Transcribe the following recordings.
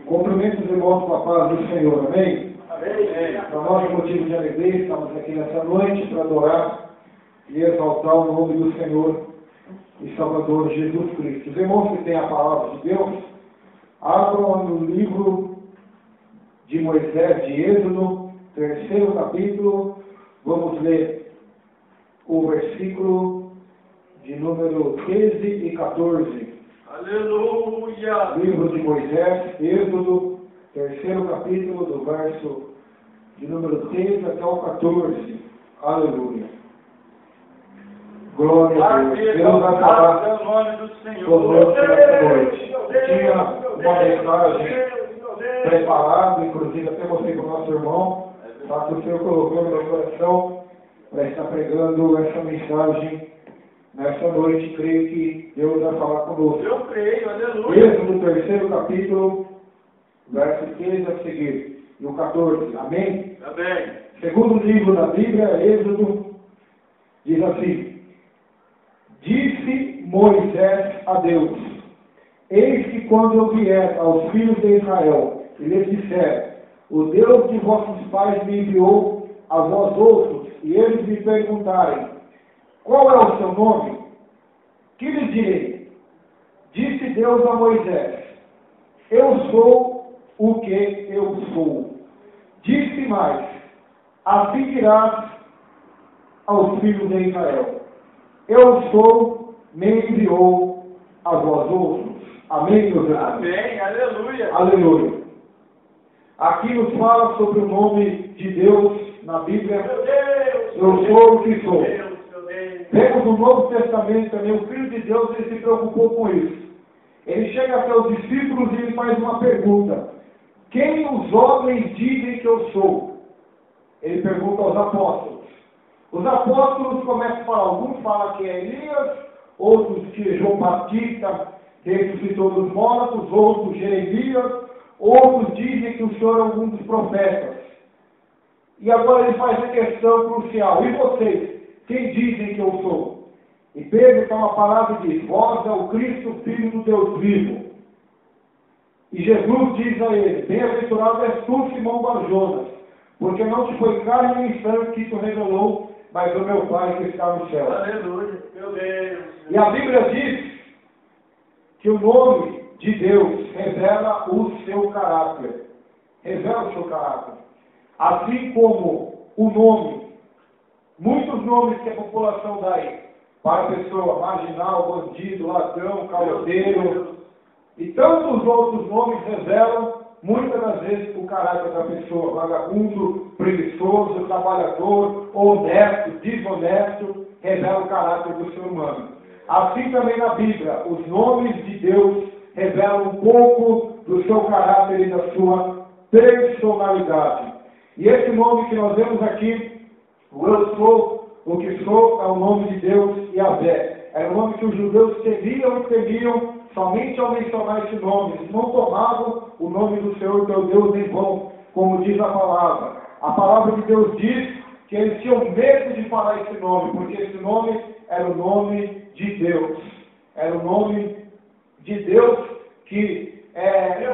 Cumprimento os irmãos com a paz do Senhor, amém? Amém. Para nós é motivo de alegria, estamos aqui nessa noite para adorar e exaltar o nome do Senhor e Salvador Jesus Cristo. Os irmãos que têm a palavra de Deus, abram no livro de Moisés, de Êxodo, 3º capítulo, vamos ler o versículo de número 13 e 14. Aleluia. Livro de Moisés, Êxodo, 3º capítulo, do verso de número 13 até o 14. Aleluia. Glória a Deus. Deus vai falar o nome do Senhor. conosco nessa noite. Tinha uma mensagem preparada, inclusive até mostrei para o nosso irmão, para que o Senhor colocou no meu coração para estar pregando essa mensagem nessa noite. Creio que Deus vai falar conosco. Eu creio, aleluia. Êxodo, 3º capítulo, verso 13 a seguir, e o 14. Amém? Amém. Segundo livro da Bíblia, Êxodo, diz assim: Disse Moisés a Deus: Eis que quando eu vier aos filhos de Israel e lhes disser: O Deus de vossos pais me enviou a vós outros, e eles me perguntarem: Qual é o seu nome? Que lhes direi? Disse Deus a Moisés: Eu sou o que eu sou. Disse mais: Assim dirás aos filhos de Israel: Eu sou, me enviou a vós outros. Amém, meus irmãos? Amém, aleluia. Aleluia. Aqui nos fala sobre o nome de Deus na Bíblia. Meu Deus. Eu sou o que sou. Meu Deus. Vemos no Novo Testamento também, o Filho de Deus, ele se preocupou com isso. Ele chega até os discípulos e ele faz uma pergunta: Quem os homens dizem que eu sou? Ele pergunta aos apóstolos. Os apóstolos começam a falar, alguns falam que é Elias, outros que é João Batista, ressuscitou dos mortos, outros Jeremias, outros dizem que o Senhor é algum dos profetas. E agora ele faz a questão crucial: e vocês, quem dizem que eu sou? E Pedro toma a palavra e diz: Vós é o Cristo, Filho do Deus vivo. E Jesus diz a ele: Bem-aventurado és tu, Simão Barjonas, porque não te foi carne nem sangue que te revelou, mas o meu Pai que está no céu. Aleluia. Meu Deus. E a Bíblia diz que o nome de Deus revela o seu caráter. Revela o seu caráter. Assim como o nome, muitos nomes que a população dá aí, para a pessoa, marginal, bandido, ladrão, caloteiro, e tantos outros nomes revelam, muitas das vezes, o caráter da pessoa: vagabundo, preguiçoso, trabalhador, honesto, desonesto, revela o caráter do ser humano. Assim também na Bíblia, os nomes de Deus revelam um pouco do seu caráter e da sua personalidade. E esse nome que nós vemos aqui, o Eu Sou, o que sou, é o nome de Deus, Yahvé. Era o nome que os judeus temiam somente ao mencionar esse nome. Eles não tomavam o nome do Senhor teu Deus em vão, como diz a palavra. A palavra de Deus diz que eles tinham medo de falar esse nome, porque esse nome era o nome de Deus. Era o nome de Deus que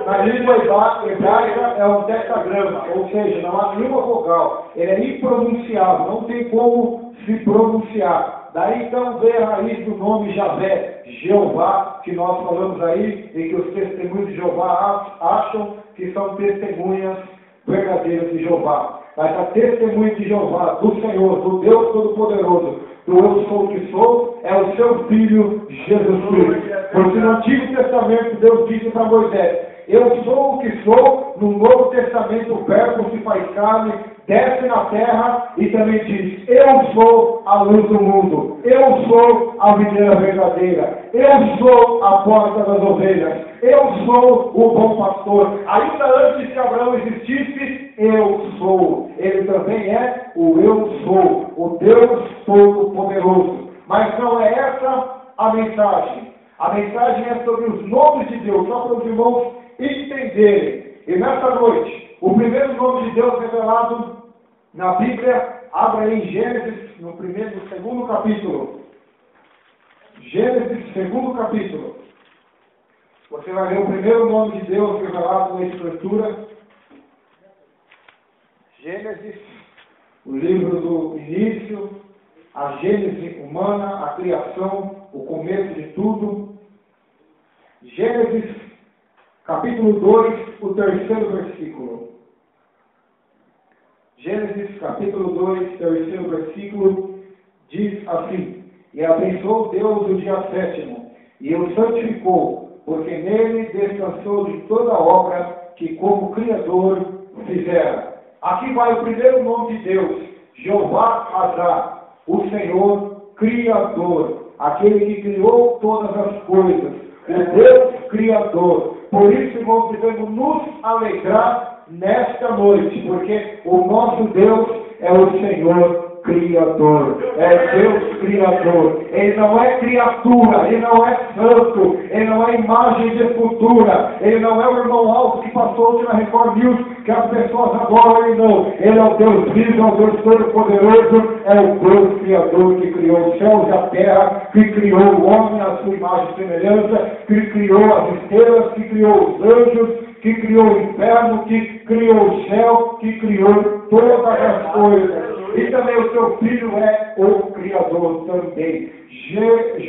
na língua hebraica é um tetragrama, ou seja, não há nenhuma vogal. Ele é impronunciável, não tem como se pronunciar. Daí então vem a raiz do nome Javé, Jeová, que nós falamos aí, e que os testemunhos de Jeová acham que são testemunhas verdadeiras de Jeová. Mas a testemunha de Jeová, do Senhor, do Deus Todo-Poderoso, do Eu Sou o que Sou, é o seu Filho Jesus Cristo. Porque no Antigo Testamento Deus disse para Moisés: Eu sou o que sou. No Novo Testamento o Verbo se faz carne, desce na terra e também diz: Eu sou a luz do mundo, eu sou a videira verdadeira, eu sou a porta das ovelhas, eu sou o bom pastor. Ainda antes que Abraão existisse, eu sou. Ele também é o Eu Sou, o Deus Todo-Poderoso. Mas não é essa a mensagem. A mensagem é sobre os nomes de Deus, só para os irmãos entenderem. E nessa noite, o primeiro nome de Deus revelado na Bíblia, abra aí em Gênesis, no segundo capítulo. Gênesis, segundo capítulo. Você vai ver o primeiro nome de Deus revelado na Escritura. Gênesis, o livro do início, a gênese humana, a criação, o começo de tudo. Gênesis, capítulo 2, o terceiro versículo. Gênesis, capítulo 2, terceiro versículo, diz assim: E abençoou Deus o dia sétimo, e o santificou, porque nele descansou de toda obra que como Criador fizera. Aqui vai o primeiro nome de Deus, Jeová Hazá, o Senhor Criador, aquele que criou todas as coisas, o Deus Criador. Por isso, irmãos, devemos nos alegrar nesta noite, porque o nosso Deus é o Senhor Criador, é Deus Criador. Ele não é criatura, ele não é santo, ele não é imagem de escultura, ele não é o irmão Alto que passou hoje na Record News, que as pessoas adoram ele, não. Ele é o Deus vivo, é o Deus Todo-Poderoso, é o Deus Criador que criou os céus e a terra, que criou o homem à sua imagem e semelhança, que criou as estrelas, que criou os anjos, que criou o inferno, que criou o céu, que criou todas as coisas. E também o seu Filho é o Criador também.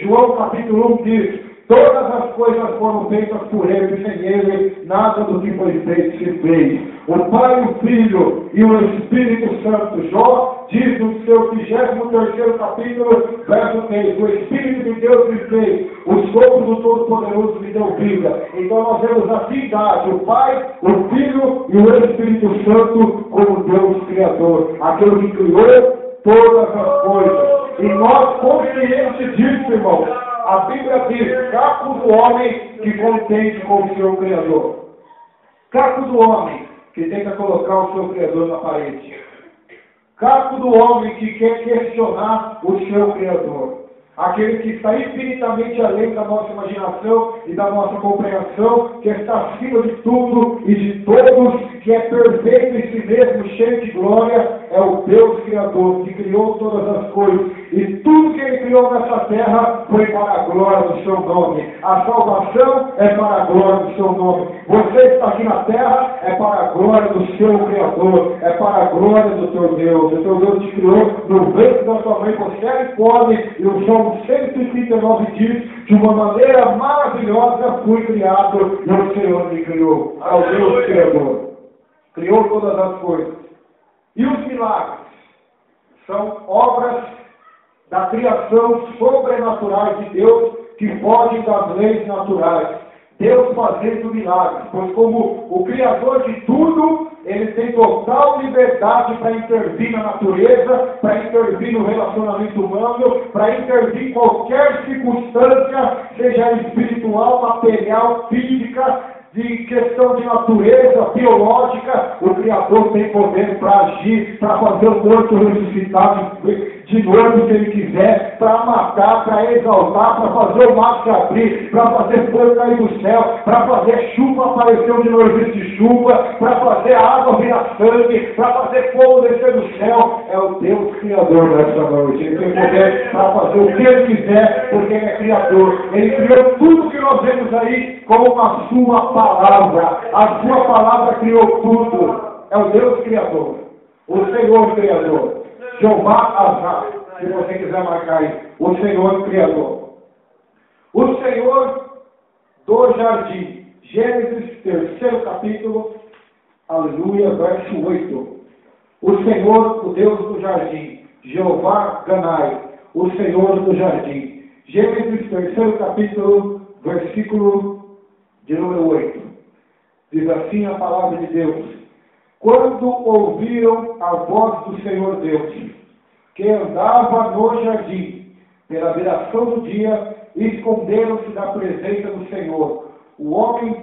João capítulo 1 diz: todas as coisas foram feitas por ele, e sem ele nada do que foi feito se fez. O Pai, o Filho e o Espírito Santo. Jó diz no seu 23º capítulo, verso 3: o Espírito de Deus me fez, o sopro do Todo-Poderoso me deu vida. Então nós vemos a Trindade, o Pai, o Filho e o Espírito Santo como Deus Criador, aquele que criou todas as coisas. E nós, conscientes disso, irmãos, a Bíblia diz: caco do homem que contende com o seu Criador. Caco do homem que tenta colocar o seu Criador na parede. Caco do homem que quer questionar o seu Criador. Aquele que está infinitamente além da nossa imaginação e da nossa compreensão, que está acima de tudo e de todos, que é perfeito em si mesmo, cheio de glória, é o Deus Criador, que criou todas as coisas. E tudo que Ele criou nessa terra foi para a glória do seu nome. A salvação é para a glória do seu nome. Você está aqui na terra, é para a glória do seu Criador, é para a glória do teu Deus. O teu Deus te criou no ventre da sua mãe, você é pobre, e o Salmo 139 diz: de uma maneira maravilhosa fui criado, e o Senhor me criou. É o Deus Criador. Criou todas as coisas. E os milagres são obras da criação sobrenaturais de Deus, que fogem das leis naturais. Deus fazendo milagres, pois como o Criador de tudo, Ele tem total liberdade para intervir na natureza, para intervir no relacionamento humano, para intervir em qualquer circunstância, seja espiritual, material, física, de questão de natureza, biológica. O Criador tem poder para agir, para fazer o morto ressuscitar de novo se Ele quiser, para matar, para exaltar, para fazer o mar se abrir, para fazer fogo cair do céu, para fazer chuva aparecer onde não existe chuva, para fazer a água virar sangue, para fazer fogo descer do céu. É o Deus Criador nessa noite. Ele tem poder para fazer o que Ele quiser, porque Ele é Criador. Ele criou tudo que nós vemos aí com a sua palavra. A sua palavra criou tudo. É o Deus Criador. O Senhor Criador. Jeová Hazá, se você quiser marcar aí. O Senhor Criador. O Senhor do jardim. Gênesis, 3º capítulo, aleluia, verso 8. O Senhor, o Deus do jardim. Jeová Ganai, o Senhor do jardim. Gênesis, 3º capítulo, versículo de número 8. Diz assim a palavra de Deus: quando ouviram a voz do Senhor Deus, que andava no jardim, pela viração do dia, esconderam-se da presença do Senhor, o homem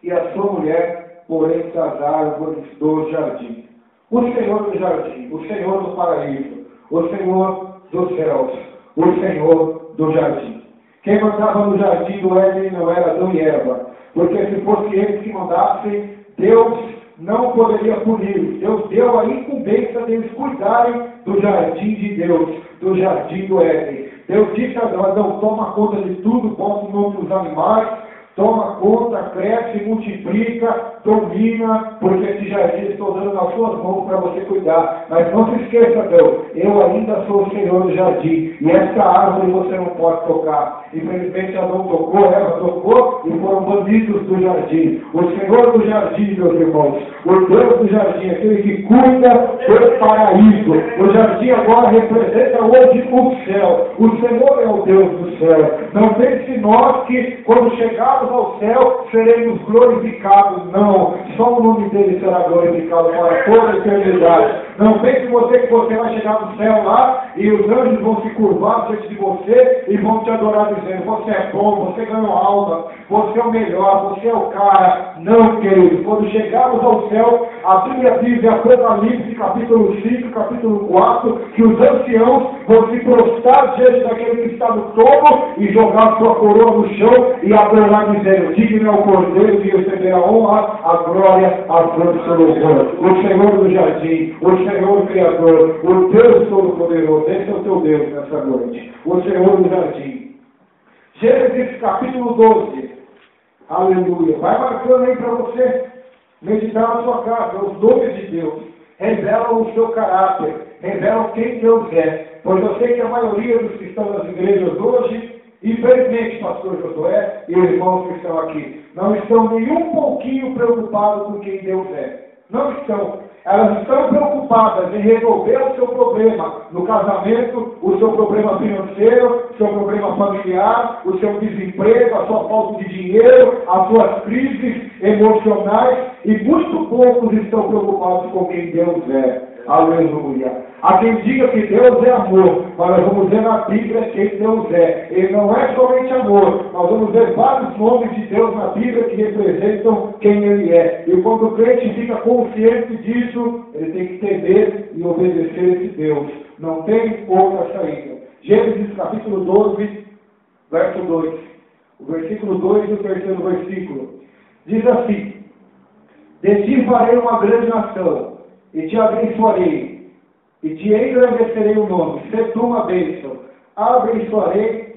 e a sua mulher, por entre as árvores do jardim. O Senhor do jardim, o Senhor do paraíso, o Senhor dos céus, o Senhor do jardim. Quem mandava no jardim do Éden não era Adão e Eva, porque se fosse eles que mandassem, Deus não poderia punir. Deus deu a incumbência deles cuidarem do jardim de Deus, do jardim do Éden. Deus disse a Adão: toma conta de tudo, bota o nome dos animais, toma conta, cresce, multiplica, domina, porque esse jardim estou dando nas suas mãos para você cuidar. Mas não se esqueça, Deus, eu ainda sou o Senhor do jardim, e essa árvore você não pode tocar. Infelizmente Adão tocou, Eva tocou, e foram banidos do jardim. O Senhor do jardim, meus irmãos, o Deus do jardim, aquele que cuida do paraíso. O jardim agora representa hoje o céu. O Senhor é o Deus do céu. Não pense nós que quando chegarmos ao céu seremos glorificados. Não, só o nome dele será glorificado para toda a eternidade. Não pense você que você vai chegar no céu lá e os anjos vão se curvar diante de você e vão te adorar dizendo: você é bom, você ganhou alma, você é o melhor, você é o cara. Não, querido, quando chegarmos ao céu, a Bíblia diz em Apocalipse, capítulo 5, capítulo 4, que os anciãos vão se prostrar diante daquele que está no topo e jogar sua coroa no chão e adorar dizendo: digno é o Cordeiro de receber a honra, a glória, a força e o louvor. O Senhor do jardim, o Senhor Criador, o Deus Todo-Poderoso, esse é o teu Deus nessa noite, o Senhor do jardim. Gênesis capítulo 12, aleluia. Vai marcando aí para você meditar na sua casa. Os nomes de Deus revelam o seu caráter, revelam quem Deus é. Pois eu sei que a maioria dos que estão nas igrejas hoje, infelizmente, pastor Josué e irmãos que estão aqui, não estão nem um pouquinho preocupados com quem Deus é. Não estão. Elas estão preocupadas em resolver o seu problema no casamento, o seu problema financeiro, o seu problema familiar, o seu desemprego, a sua falta de dinheiro, as suas crises emocionais, e muito poucos estão preocupados com quem Deus é. Aleluia. Há quem diga que Deus é amor, mas nós vamos ver na Bíblia quem Deus é. Ele não é somente amor, nós vamos ver vários nomes de Deus na Bíblia que representam quem Ele é. E quando o crente fica consciente disso, ele tem que entender e obedecer esse Deus. Não tem outra saída. Gênesis capítulo 12, verso 2. O versículo 2 e o terceiro versículo. Diz assim: de ti farei uma grande nação, e te abençoarei, e te engrandecerei o nome, se tu uma bênção. Abençoarei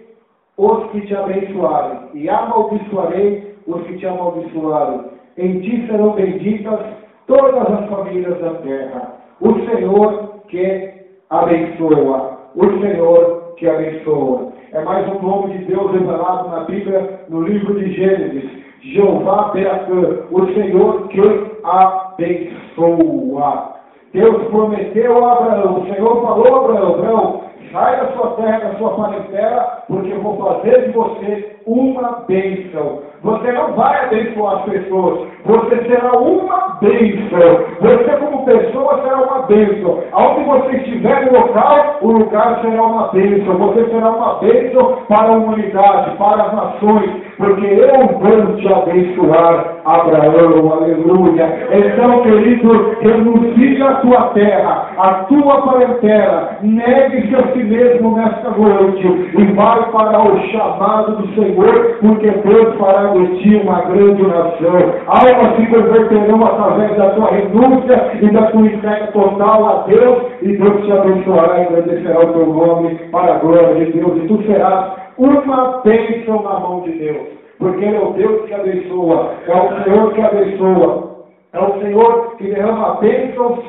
os que te abençoarem, e amaldiçoarei os que te amaldiçoarem. Em ti serão benditas todas as famílias da terra. O Senhor que abençoa. O Senhor que abençoa. É mais um nome de Deus revelado na Bíblia, no livro de Gênesis. Jeová Beacã, o Senhor que abençoa. Deus prometeu a Abraão, o Senhor falou a Abraão: Abraão, sai da sua terra, da sua parentela, porque eu vou fazer de você uma bênção. Você não vai abençoar as pessoas, você será uma bênção. Você como pessoa será uma bênção. Aonde você estiver no local, o lugar será uma bênção. Você será uma bênção para a humanidade, para as nações, porque eu vou te abençoar, Abraão, aleluia. Então, querido, renuncie a tua terra, a tua parentela, negue-se a si mesmo nesta noite e vai para o chamado do Senhor, porque Deus fará de ti uma grande nação. Almas se converterão através da tua renúncia e da tua entrega total a Deus, e Deus te abençoará e engrandecerá o teu nome para a glória de Deus, e tu serás uma bênção na mão de Deus, porque Ele é o Deus que abençoa, é o Senhor que abençoa, é o Senhor que derrama bênçãos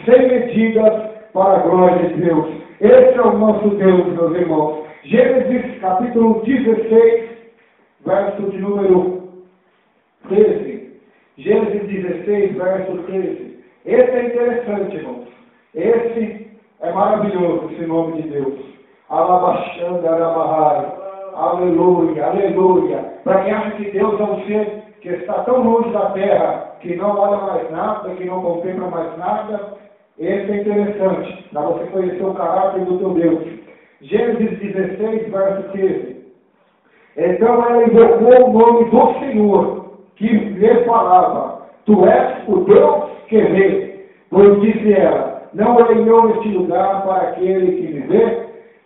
sem medidas para a glória de Deus. Esse é o nosso Deus, meus irmãos. Gênesis capítulo 16, verso de número 13. Gênesis 16, verso 13. Esse é interessante, irmãos. Esse é maravilhoso, esse nome de Deus. Alabaxanda, Arabahai. Aleluia, aleluia. Para quem acha que Deus é um ser que está tão longe da terra, que não olha mais nada, que não contempla mais nada, esse é interessante, para você conhecer o caráter do teu Deus. Gênesis 16, verso 13. Então ela invocou o nome do Senhor, que lhe falava: tu és o Deus que vê. Pois disse ela: não reinou neste lugar para aquele que me vê?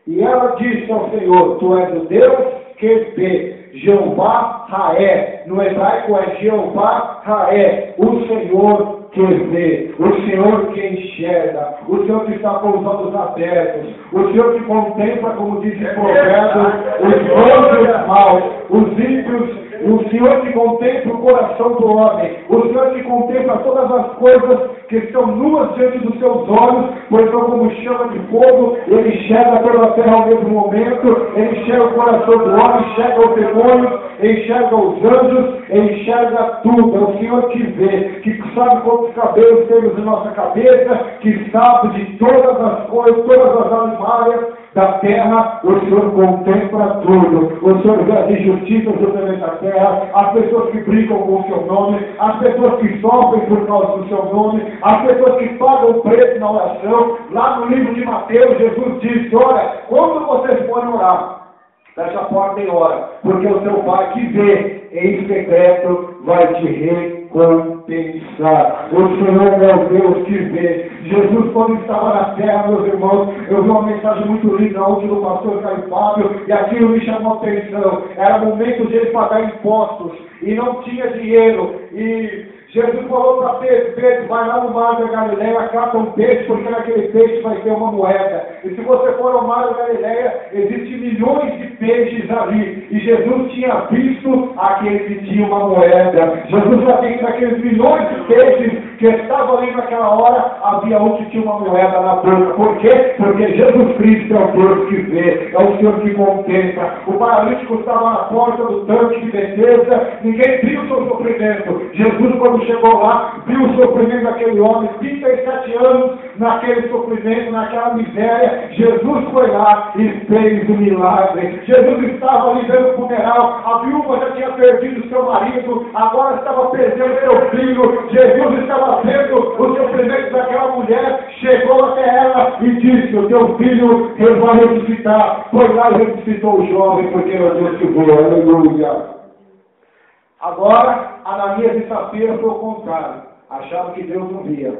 E ela disse ao Senhor: tu és o Deus que vê. Jeová Raé, no hebraico é Jeová Raé, o Senhor que vê, o Senhor que enxerga, o Senhor que está com os olhos abertos, o Senhor que contempla, como diz o provérbio, os bons e os maus, os ímpios O Senhor que contempla o coração do homem. O Senhor que contempla todas as coisas que estão nuas diante dos seus olhos, pois são como chama de fogo. Ele enxerga toda a terra ao mesmo momento. Ele enxerga o coração do homem, enxerga os demônios, enxerga os anjos, ele enxerga tudo. É o Senhor que vê, que sabe quantos cabelos temos em nossa cabeça, que sabe de todas as coisas, todas as animárias da terra. O Senhor contempla tudo. O Senhor vê as injustiças do planeta Terra, as pessoas que brincam com o seu nome, as pessoas que sofrem por causa do seu nome, as pessoas que pagam o preço na oração. Lá no livro de Mateus, Jesus disse: olha, quando vocês forem orar, fecha a porta e ora, porque o seu Pai que vê em secreto vai te recompensar. O Senhor é o Deus que vê. Jesus, quando estava na terra, meus irmãos, eu vi uma mensagem muito linda ontem do pastor Caio Fábio, e aquilo me chamou a atenção. Era momento de ele pagar impostos, e não tinha dinheiro, e Jesus falou para Pedro, vai lá no mar da Galileia, cata um peixe, porque naquele peixe vai ter uma moeda. E se você for ao mar da Galileia, existem milhões de peixes ali. E Jesus tinha visto aquele que tinha uma moeda. Jesus já tem daqueles milhões de peixes que estavam ali naquela hora, havia um que tinha uma moeda na boca. Por quê? Porque Jesus Cristo é o Deus que vê, é o Senhor que contempla. O paralítico estava na porta do tanque de Betesda, ninguém viu o seu sofrimento. Jesus, quando chegou lá, viu o sofrimento daquele homem, 37 anos naquele sofrimento, naquela miséria. Jesus foi lá e fez o milagre. Jesus estava ali vendo o funeral, a viúva já tinha perdido seu marido, agora estava perdendo seu filho. Jesus estava vendo o sofrimento daquela mulher, chegou até ela e disse: o teu filho vai ressuscitar. Foi lá e ressuscitou o jovem, porque era Deus que veio. Aleluia. Agora, Ananias e Safira foi o contrário. Acharam que Deus não via.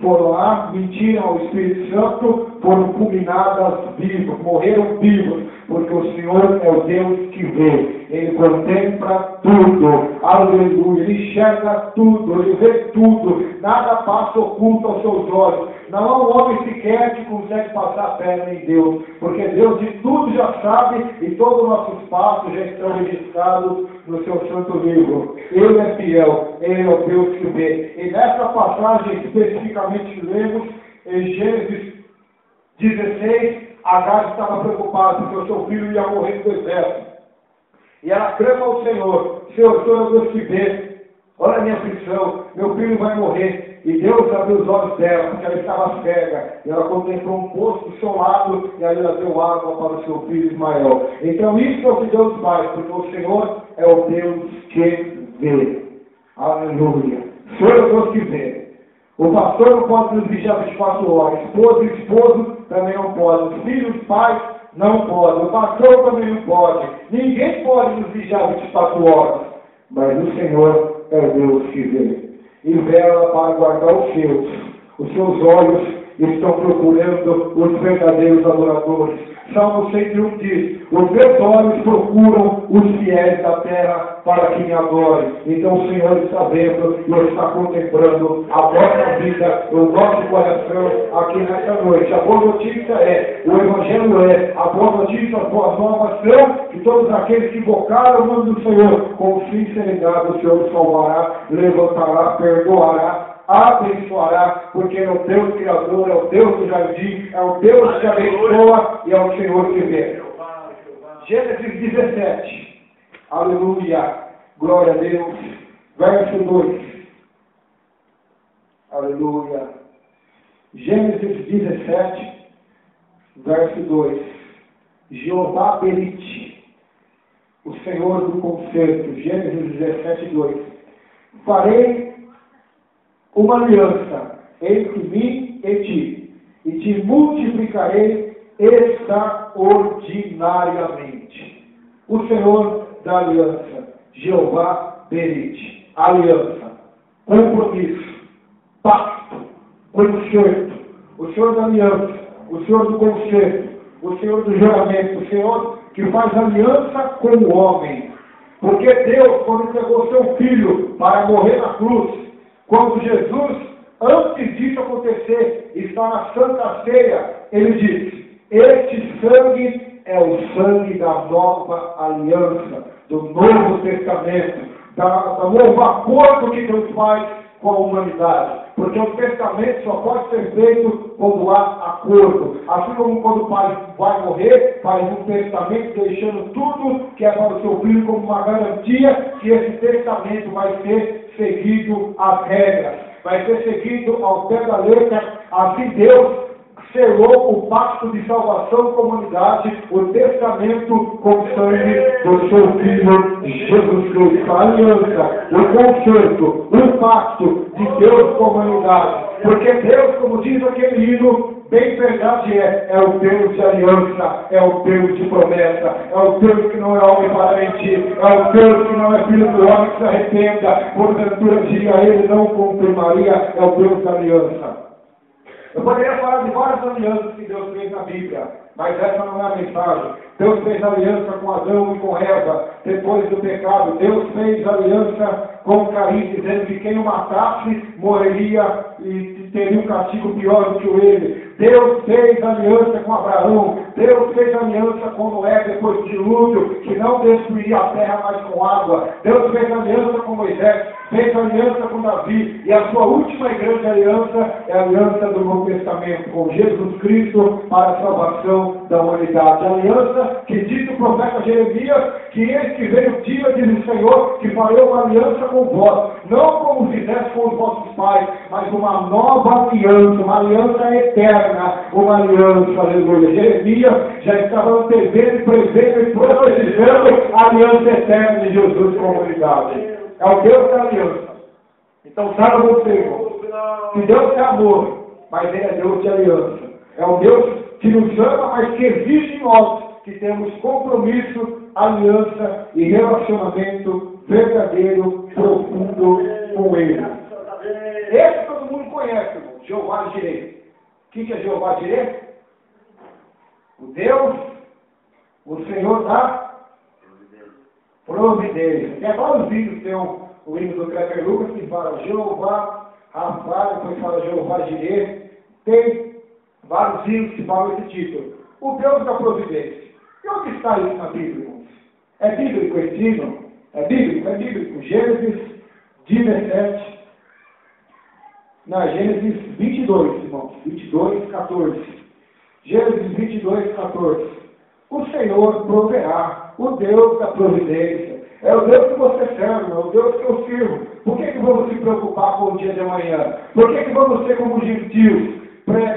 Foram lá, mentiram ao Espírito Santo, foram fulminadas vivos, morreram vivos, porque o Senhor é o Deus que vê. Ele contempla tudo. Aleluia. Ele enxerga tudo, ele vê tudo. Nada passa oculto aos seus olhos. Não há um homem sequer que consegue passar a perna em Deus, porque Deus de tudo já sabe e todos os nossos passos já estão registrados no seu santo livro. Ele é fiel, ele é o Deus que vê. E nessa passagem especificamente que lemos, em Gênesis 16, Agar estava preocupada porque o seu filho ia morrer no deserto. E ela clama ao Senhor: Senhor, Senhor é o Deus que vê, olha a minha aflição, meu filho vai morrer. E Deus abriu os olhos dela, porque ela estava cega. E ela contemplou um poço do seu lado, e ali ela deu água para o seu filho Ismael. Então isso é o que Deus faz, porque o Senhor é o Deus que vê. Aleluia. O Senhor é o Deus que vê. O pastor não pode nos vigiar 24 horas. Esposa e esposo também não podem. Os filhos, pais, não podem. O pastor também não pode. Ninguém pode nos vigiar 24 horas. Mas o Senhor é o Deus que vê. E vela para guardar os seus. Os seus olhos estão procurando os verdadeiros adoradores. Salmo 101 diz: os meus olhos procuram os fiéis da terra para que me adorem. Então o Senhor está vendo e está contemplando a vossa vida, o nosso coração aqui nessa noite. A boa notícia é, o Evangelho é, a boa notícia, as boas novas são que todos aqueles que invocaram o nome do Senhor com sinceridade, o Senhor salvará, levantará, perdoará, abençoará, porque é o Deus Criador, é o Deus do jardim, é o Deus que abençoa e é o Senhor que vê. Gênesis 17. Aleluia. Glória a Deus. Verso 2. Aleluia. Gênesis 17, verso 2. Jeová Berite, o Senhor do concerto. Gênesis 17, 2. Farei uma aliança entre mim e ti, e te multiplicarei extraordinariamente. O Senhor da aliança, Jeová Berite, aliança, compromisso, pacto, concerto, o Senhor da aliança, o Senhor do concerto, o Senhor do juramento, o Senhor que faz aliança com o homem. Porque Deus, quando entregou seu filho para morrer na cruz, quando Jesus, antes disso acontecer, está na Santa Ceia, ele diz: este sangue é o sangue da nova aliança, do Novo Testamento, do novo acordo que Deus faz com a humanidade. Porque o testamento só pode ser feito quando há acordo. Assim como quando o pai vai morrer, faz um testamento deixando tudo que é para o seu filho como uma garantia que esse testamento vai ser seguido às regras, vai ser seguido ao pé da letra. Assim Deus selou o pacto de salvação com a humanidade, o testamento com o sangue do seu Filho Jesus Cristo, a aliança, o concerto, o pacto de Deus com a humanidade. Porque Deus, como diz aquele hino, bem verdade é o Deus de aliança, é o Deus de promessa, é o Deus que não é homem para mentir, é o Deus que não é filho do homem que se arrependa, porventura diga ele não confirmaria, é o Deus da aliança. Eu poderia falar de várias alianças que Deus fez na Bíblia, mas essa não é a mensagem. Deus fez aliança com Adão e com Eva, depois do pecado. Deus fez aliança com Caim, dizendo que quem o matasse morreria e teria um castigo pior do que ele. Deus fez aliança com Abraão. Deus fez aliança com Noé depois do dilúvio, que não destruiria a terra mais com água. Deus fez aliança com Moisés, fez aliança com Davi. E a sua última e grande aliança é a aliança do Novo Testamento, com Jesus Cristo para a salvação da humanidade. A aliança que diz o profeta Jeremias, que eis que veio o dia, diz o Senhor, que farei uma aliança com vós, não como fizeste com os vossos pais, mas uma nova aliança, uma aliança eterna, uma aliança, aleluia. Jeremias já estava antevendo, prevendo e profetizando a aliança eterna de Jesus com a humanidade. É o Deus da aliança. Então saiba você, irmão, que Deus é amor, mas Ele é Deus de aliança. É o Deus que nos ama, mas que exige em nós que temos compromisso, aliança e relacionamento verdadeiro, profundo com Ele. Esse todo mundo conhece, irmão, Jeová Jireh. O que é Jeová Jireh? O Deus, o Senhor da providência. Tem vários vídeos, tem o hino do Kleber Lucas que fala Jeová Rafa, depois fala Jeová Jireh. Tem vários hinos que falam esse título. O Deus da providência. E onde está isso na Bíblia, irmãos? É bíblico esse hino? É bíblico? É bíblico. Gênesis 17. Não, Gênesis 22, irmãos. 22, 14. Gênesis 22, 14. O Senhor proverá, o Deus da providência. É o Deus que você serve, é o Deus que eu sirvo. Por que vamos se preocupar com o dia de amanhã? Por que vamos ser como gentios?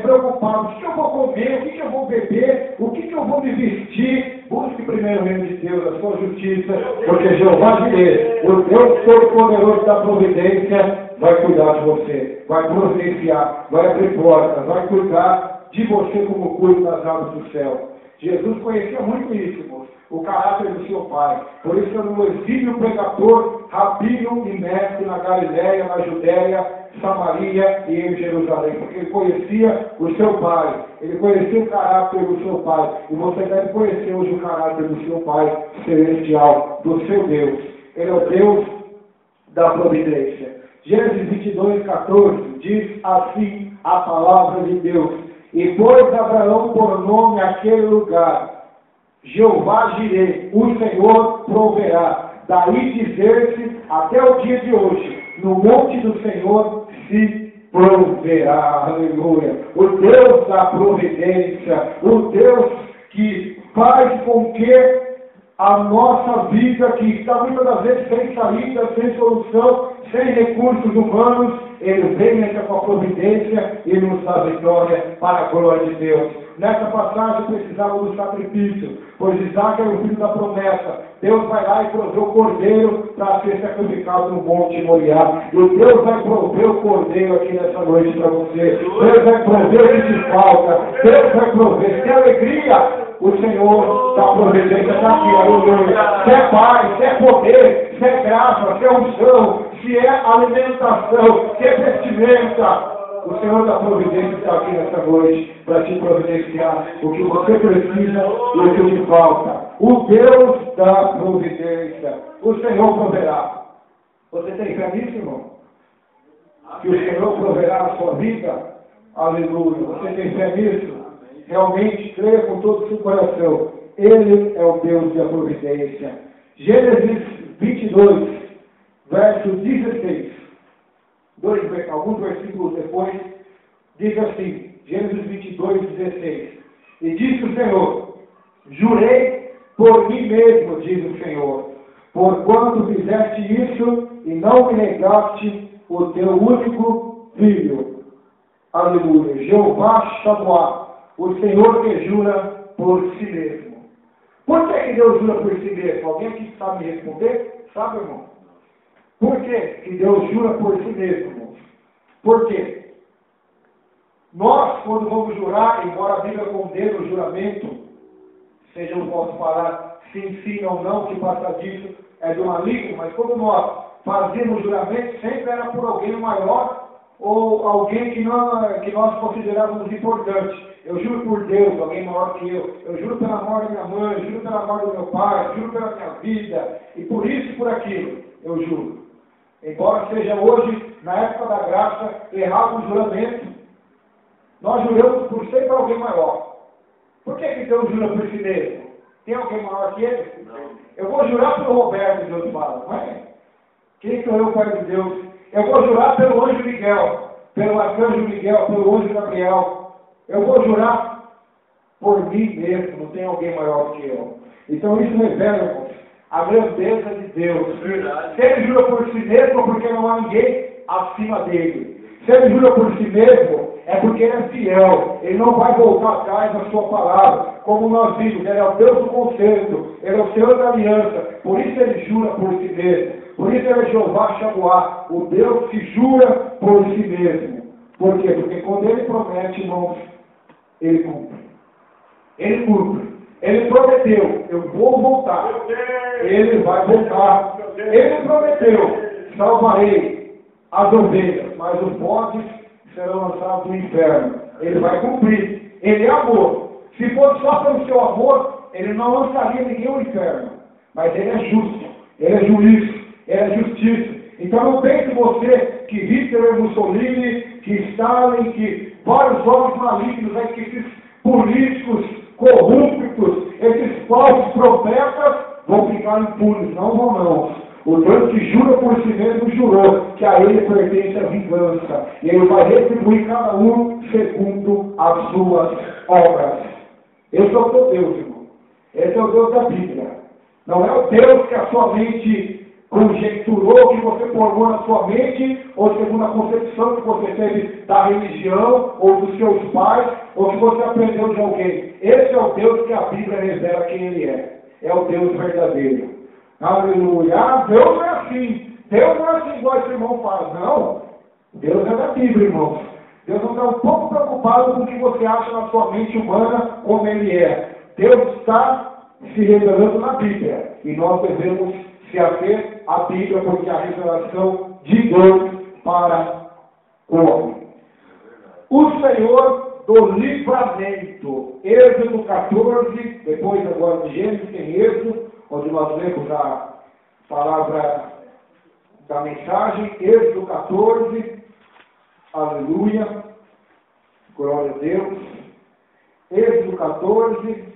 Preocupados, o que eu vou comer, o que eu vou beber, o que eu vou me vestir. Busque primeiro o reino de Deus, a sua justiça, porque Jeová Jireh, o Deus Todo-Poderoso da providência, vai cuidar de você, vai providenciar, vai abrir portas, vai cuidar de você como cuida das aves do céu. Jesus conhecia muito isso, irmãos, o caráter do seu Pai. Por isso, no exílio pregador, rabino e mestre na Galiléia, na Judéia, Samaria e em Jerusalém, porque ele conhecia o seu Pai, ele conhecia o caráter do seu Pai, e você deve conhecer hoje o caráter do seu Pai celestial, do seu Deus. Ele é o Deus da providência. Gênesis 22, 14, diz assim a palavra de Deus: e pôs Abraão por nome aquele lugar, Jeová Jireh, o Senhor proverá. Daí dizer-se até o dia de hoje, no monte do Senhor se proverá. Aleluia. O Deus da providência, o Deus que faz com que a nossa vida, que está muitas das vezes sem saída, sem solução, sem recursos humanos, Ele vem com a providência e nos dá vitória para a glória de Deus. Nessa passagem precisava do sacrifício, pois Isaac era o filho da promessa. Deus vai lá e provê o cordeiro para ser sacrificado no Monte Moriá. E Deus vai prover o cordeiro aqui nessa noite para você. Deus vai prover o que te falta. Deus vai prover. Que alegria! O Senhor da providência está aqui, aleluia. Se é paz, se é poder, se é graça, se é unção, se é alimentação, se é vestimenta. O Senhor da providência está aqui nessa noite para te providenciar o que você precisa e o que te falta. O Deus da providência, o Senhor proverá. Você tem fé nisso, irmão? Que o Senhor proverá a sua vida? Aleluia. Você tem fé nisso? Realmente creia com todo o seu coração. Ele é o Deus da providência. Gênesis 22, verso 16. Alguns versículos depois, diz assim, Gênesis 22, 16. E disse o Senhor, jurei por mim mesmo, diz o Senhor, porquanto fizeste isso e não me negaste o teu único filho. Aleluia. Jeová Shamuá, o Senhor que jura por si mesmo. Por que Deus jura por si mesmo? Alguém aqui sabe me responder? Sabe, irmão? Por que Deus jura por si mesmo, irmão? Por quê? Nós, quando vamos jurar, embora a Bíblia condene o juramento, seja eu posso falar sim ou não, que passa disso é do maligno, mas quando nós fazíamos juramento, sempre era por alguém maior ou alguém que nós considerávamos importante. Eu juro por Deus, alguém maior que eu juro pela morte da minha mãe, eu juro pela morte do meu pai, eu juro pela minha vida, e por isso e por aquilo, eu juro. Embora seja hoje, na época da graça, errado o juramento, nós juramos por sempre alguém maior. Por que Deus jura por si mesmo? Tem alguém maior que ele? Não. Eu vou jurar pelo Roberto, Deus fala, não é? Quem sou eu, Pai de Deus? Eu vou jurar pelo anjo Miguel, pelo arcanjo Miguel, pelo anjo Gabriel. Eu vou jurar por mim mesmo, não tem alguém maior que eu. Então isso revela, irmãos, a grandeza de Deus. Verdade. Se ele jura por si mesmo, é porque não há ninguém acima dele. Se ele jura por si mesmo, é porque ele é fiel. Ele não vai voltar atrás na sua palavra. Como nós vimos, ele é o Deus do conserto, ele é o Senhor da aliança. Por isso ele jura por si mesmo. Por isso ele é Jeová Shamuá, o Deus que jura por si mesmo. Por quê? Porque quando ele promete, irmãos, ele cumpre. Ele cumpre. Ele prometeu, eu vou voltar. Ele vai voltar. Ele prometeu, salvarei as ovelhas, mas os bodes serão lançados no inferno. Ele vai cumprir. Ele é amor. Se fosse só pelo seu amor, ele não lançaria ninguém ao inferno. Mas ele é justo. Ele é juiz. Ele é justiça. Então não pense você que Hitler, Mussolini, que Stalin, que vários homens malignos, que esses políticos corruptos, esses falsos profetas vão ficar impunes. Não vão não. O Deus que jura por si mesmo jurou que a ele pertence a vingança. E ele vai retribuir cada um segundo as suas obras. Esse é o teu Deus, irmão. Esse é o Deus da Bíblia. Não é o Deus que a sua mente conjecturou, que você formou na sua mente, ou segundo a concepção que você teve da religião, ou dos seus pais, ou que você aprendeu de alguém. Esse é o Deus que a Bíblia revela quem ele é. É o Deus verdadeiro. Aleluia. Ah, Deus não é assim. Deus não é assim igual esse irmão fala. Não. Deus é da Bíblia, irmãos. Deus não está um pouco preocupado com o que você acha na sua mente humana como ele é. Deus está se revelando na Bíblia. E nós devemos se ater à Bíblia, porque é a revelação de Deus para o homem. O Senhor do livramento. Êxodo 14, depois agora de Gênesis, tem Êxodo, onde nós lemos a palavra da mensagem. Êxodo 14, aleluia, glória a Deus. Êxodo 14,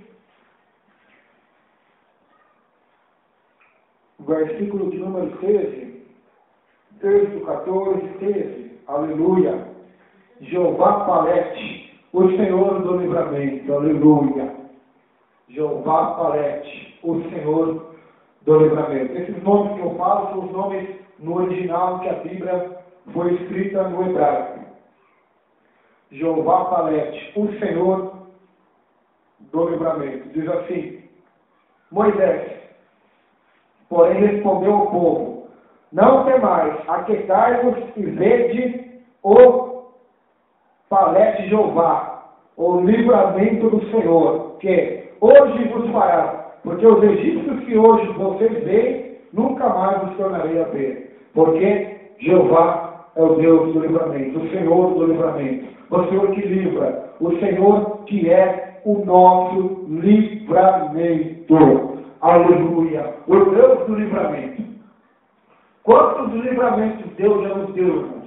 versículo de número 13. Êxodo 14, 13, aleluia. Jeová Palete, o Senhor do livramento, aleluia. Jeová Palete, o Senhor do livramento. Esses nomes que eu falo são os nomes no original que a Bíblia foi escrita no hebraico. Jeová Palete, o Senhor do livramento. Diz assim: Moisés, porém, respondeu ao povo: não temais, aquietai-vos e vede o Palete Jeová, o livramento do Senhor, que hoje vos fará, porque os egípcios que hoje vocês veem, nunca mais vos tornarei a ver, porque Jeová é o Deus do livramento, o Senhor do livramento, o Senhor que livra, o Senhor que é o nosso livramento. Aleluia! O Deus do livramento. Quantos livramentos Deus já nos deu, irmãos?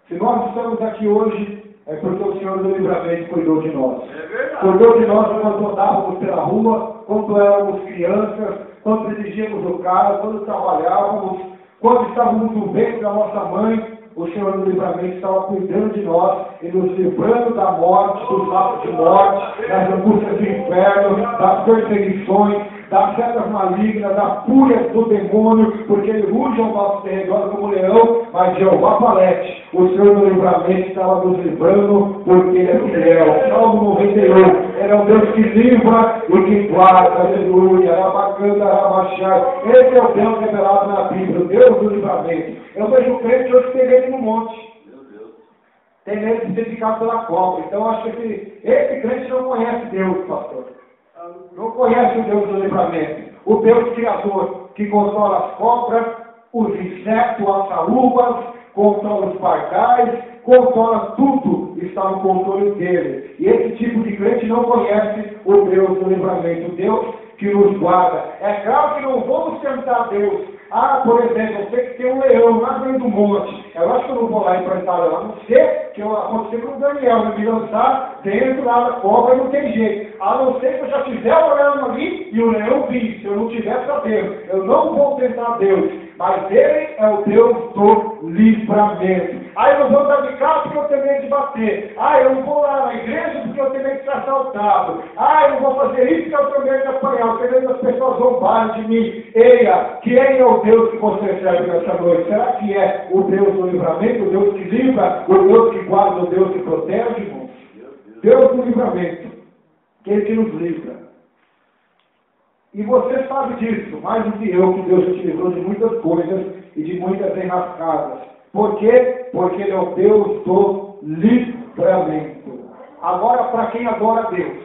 Se nós estamos aqui hoje, é porque o Senhor do livramento cuidou de nós. É verdade. Cuidou de nós quando andávamos pela rua, quando éramos crianças, quando exigíamos o cara, quando trabalhávamos, quando estávamos no ventre da nossa mãe, o Senhor no livramento estava cuidando de nós e nos livrando da morte, dos lapsos de morte, das angústias do inferno, das perseguições, das setas malignas, da fúria do demônio, porque ele ruge ao nosso derredor como leão, mas Jeová Palete, o Senhor no livramento estava nos livrando, porque ele é fiel. Salmo 91, ele é um Deus que livra e que guarda, aleluia, rabacanda, rabachai. Esse é o Deus revelado na Bíblia, o Deus do livramento. Eu vejo o crente hoje tem medo no monte. Tem medo de ser ficado pela cobra. Então eu acho que esse crente não conhece Deus, pastor. Não conhece o Deus do livramento. O Deus Criador, que controla as cobras, os insetos, as sarubas, controla os pardais, controla tudo, está no controle dele. E esse tipo de crente não conhece o Deus do livramento, o Deus que nos guarda. É claro que não vamos tentar Deus. Por exemplo, eu sei que tem um leão lá dentro do monte. Eu acho que eu não vou lá enfrentar ela. A não ser que acontecer com o Daniel, me lançar dentro lá da cobra, não tem jeito. A não ser que eu já estiver olhando ali e o leão vir. Se eu não estiver sabendo, eu não vou tentar Deus. Mas ele é o Deus do livramento. Eu não vou andar de carro porque eu tenho medo de bater. Eu não vou lá na igreja porque eu tenho medo de ser assaltado. Eu não vou fazer isso porque eu tenho medo de apanhar. Eu tenho medo das pessoas zombarem de mim. Eia, quem é o Deus que você serve nessa noite? Será que é o Deus do livramento, o Deus que livra, o Deus que guarda, o Deus que protege, irmãos? Deus do livramento, aquele que nos livra. E você sabe disso, mais do que eu, que Deus te livrou de muitas coisas e de muitas enrascadas. Por quê? Porque Ele é o Deus do livramento. Agora, para quem adora a Deus,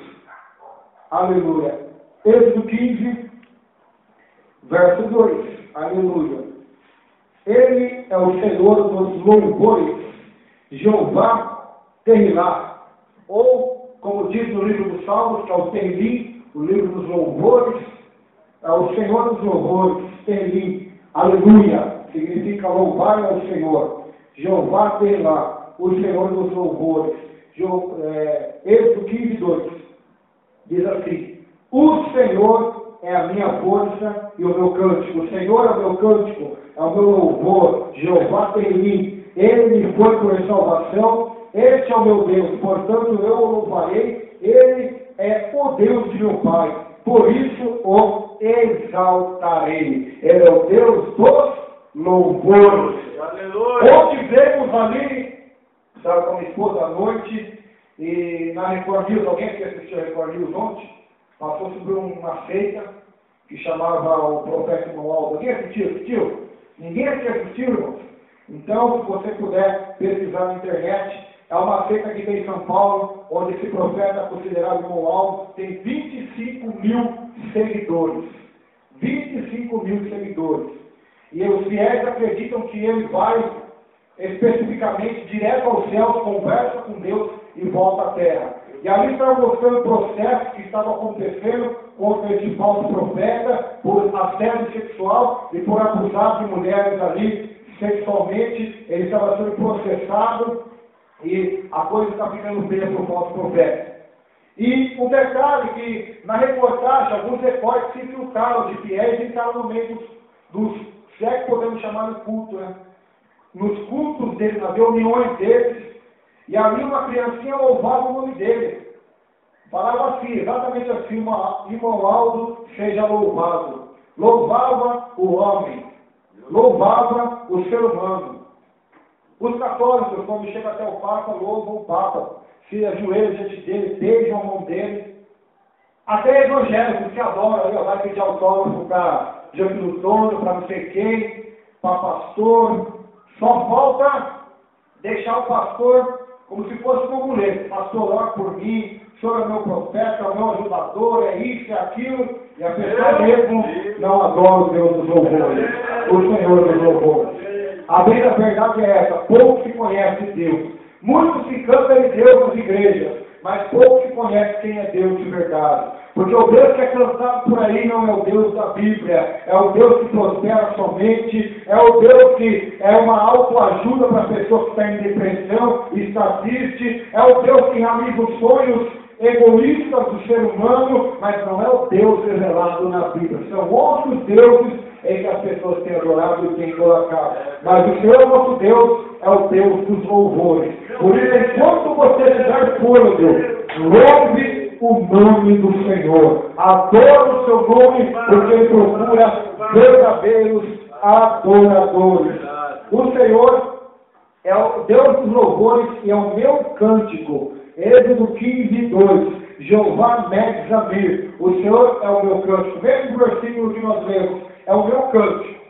aleluia. Êxodo 15, verso 2, aleluia. Ele é o Senhor dos louvores, Jeová Terrilá, ou, como diz no livro dos Salmos, que é o Terrilim, o livro dos louvores, é o Senhor dos louvores, Terrilim, aleluia, significa louvar ao Senhor, Jeová Terrilá, o Senhor dos louvores. Êxodo 15, 2, diz assim: o Senhor é a minha força e o meu cântico. O Senhor é o meu cântico, é o meu louvor. Jeová Terrilim, Ele me foi por salvação. Este é o meu Deus, portanto eu o louvarei. Ele é o Deus de meu Pai, por isso o exaltarei. Ele é o Deus dos louvores. Aleluia. Ontem vemos ali, estava com a minha esposa à noite, e na Record News, alguém que assistiu a Record News ontem, passou sobre uma seita que chamava o profeta Romualdo. Alguém assistiu? Ninguém aqui assistiu, irmãos? Então, se você puder pesquisar na internet, é uma seita que tem em São Paulo, onde esse profeta considerado Romualdo tem 25 mil seguidores. 25 mil seguidores. E os fiéis acreditam que ele vai especificamente direto aos céus, conversa com Deus e volta à terra. E ali está mostrando o processo que estava acontecendo contra esse falso profeta por assédio sexual e por abusar de mulheres ali sexualmente. Ele estava sendo processado e a coisa está ficando feia para o falso profeta. E um detalhe que na reportagem alguns repórteres se infiltraram de fiéis e entraram no meio dos se é que podemos chamar de culto, né? Nos cultos deles, nas reuniões deles, e ali uma criancinha louvava o nome dele. Falava assim, exatamente assim, irmão Aldo, seja louvado. Louvava o homem, louvava o ser humano. Os católicos, quando chegam até o Papa, louvam o Papa, se ajoelham diante dele, beijam a mão dele. Até evangélicos que adoram, aí, vai pedir autógrafo para diante do trono, para não sei quem, para pastor. Só falta deixar o pastor como se fosse uma mulher. Pastor, ora por mim, o senhor é meu profeta, é o meu ajudador, é isso, é aquilo. E a pessoa mesmo não adora o Deus dos louvores, o Senhor dos louvores. A verdade é essa, pouco se conhece Deus. Muitos se cantam de Deus nas igrejas, mas pouco se conhece quem é Deus de verdade. Porque o Deus que é cantado por aí não é o Deus da Bíblia, é o Deus que prospera somente, é o Deus que é uma autoajuda para a pessoa que está em depressão e está triste, é o Deus que realiza os sonhos egoístas do ser humano, mas não é o Deus revelado na Bíblia. São outros deuses em que as pessoas têm adorado e têm idolatrado. Mas o Senhor nosso Deus é o Deus dos louvores. Por isso, enquanto você tiver fôlego, louve o nome do Senhor. Adore o seu nome, porque Ele procura verdadeiros adoradores. O Senhor é o Deus dos louvores e é o meu cântico. Êxodo 15, 2. Jeová Mexamir. O Senhor é o meu cântico. Mesmo versículo que nós lemos, é o meu cântico.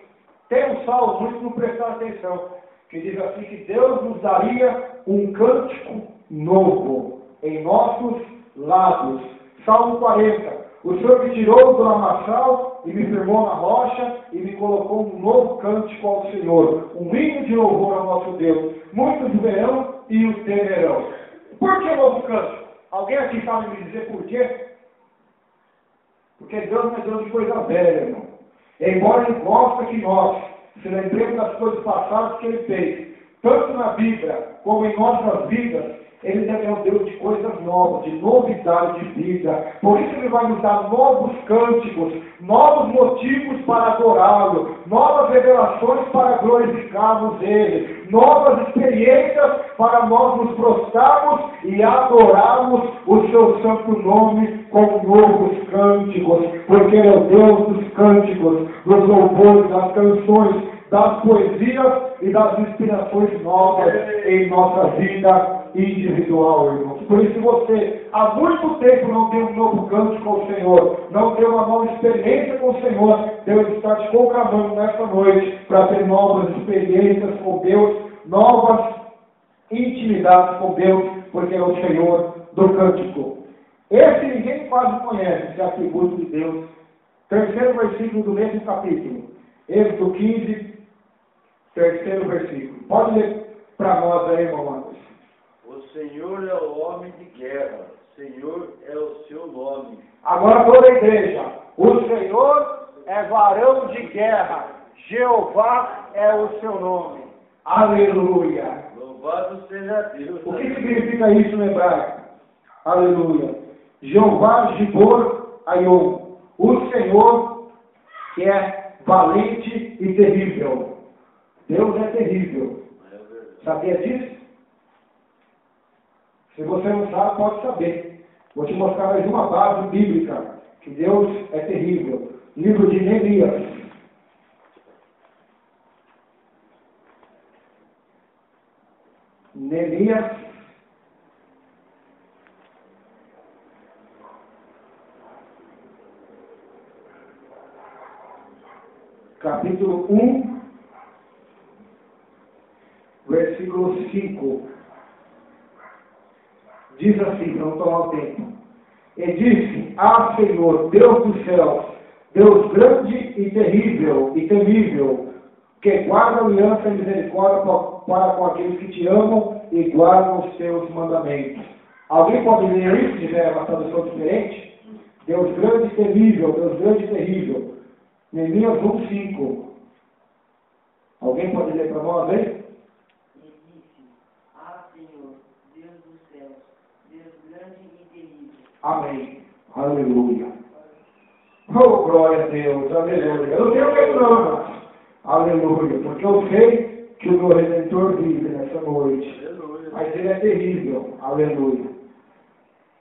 Tem um salmo, muitos não prestaram atenção, que diz assim que Deus nos daria um cântico novo em nossos lábios. Salmo 40. O Senhor me tirou do lamaçal e me firmou na rocha e me colocou um novo cântico ao Senhor. Um hino de louvor ao nosso Deus. Muitos verão e o temerão. Por que novo cântico? Alguém aqui sabe me dizer por quê? Porque Deus não é Deus de coisa velha, irmão. Embora Ele gosta que nós se lembremos das coisas passadas que Ele fez, tanto na Bíblia como em nossas vidas, Ele também é um Deus de coisas novas, de novidade de vida. Por isso Ele vai nos dar novos cânticos, novos motivos para adorá-lo, novas revelações para glorificarmos Ele, novas experiências para nós nos prostrarmos e adorarmos o seu santo nome com novos cânticos, porque Ele é o Deus dos cânticos, dos louvores, das canções, das poesias e das inspirações novas em nossa vida individual, irmãos. Por isso, se você há muito tempo não tem um novo cântico com o Senhor, não tem uma nova experiência com o Senhor, Deus está te convocando nesta noite para ter novas experiências com Deus, novas intimidades com Deus, porque é o Senhor do cântico. Esse ninguém quase conhece, esse atributo de Deus. Terceiro versículo do mesmo capítulo. Êxodo 15, terceiro versículo. Pode ler para nós aí, irmão Marcos. O Senhor é o homem de guerra, Senhor é o seu nome. Agora toda a igreja. O Senhor é varão de guerra, Jeová é o seu nome. Aleluia. Louvado seja Deus. O que significa isso no hebraico? Aleluia. Jeová Gibor Ayom. O Senhor que é valente e terrível. Deus é terrível. Sabia disso? Se você não sabe, pode saber. Vou te mostrar mais uma base bíblica, que Deus é terrível. Livro de Neemias. Neemias. Capítulo 1, versículo 5. Diz assim, para não tomar o tempo. E disse: Ah, Senhor, Deus dos céus, Deus grande e terrível e temível, que guarda aliança e misericórdia para com aqueles que te amam e guardam os teus mandamentos. Alguém pode ler isso, se tiver uma tradução diferente? Deus grande e temível, Deus grande e terrível. Neemias 1:5. Alguém pode ler para nós aí? Amém. Aleluia. Oh, glória a Deus. Aleluia. Eu não tenho medo não, mas aleluia. Porque eu sei que o meu Redentor vive nessa noite. Aleluia. Mas Ele é terrível. Aleluia.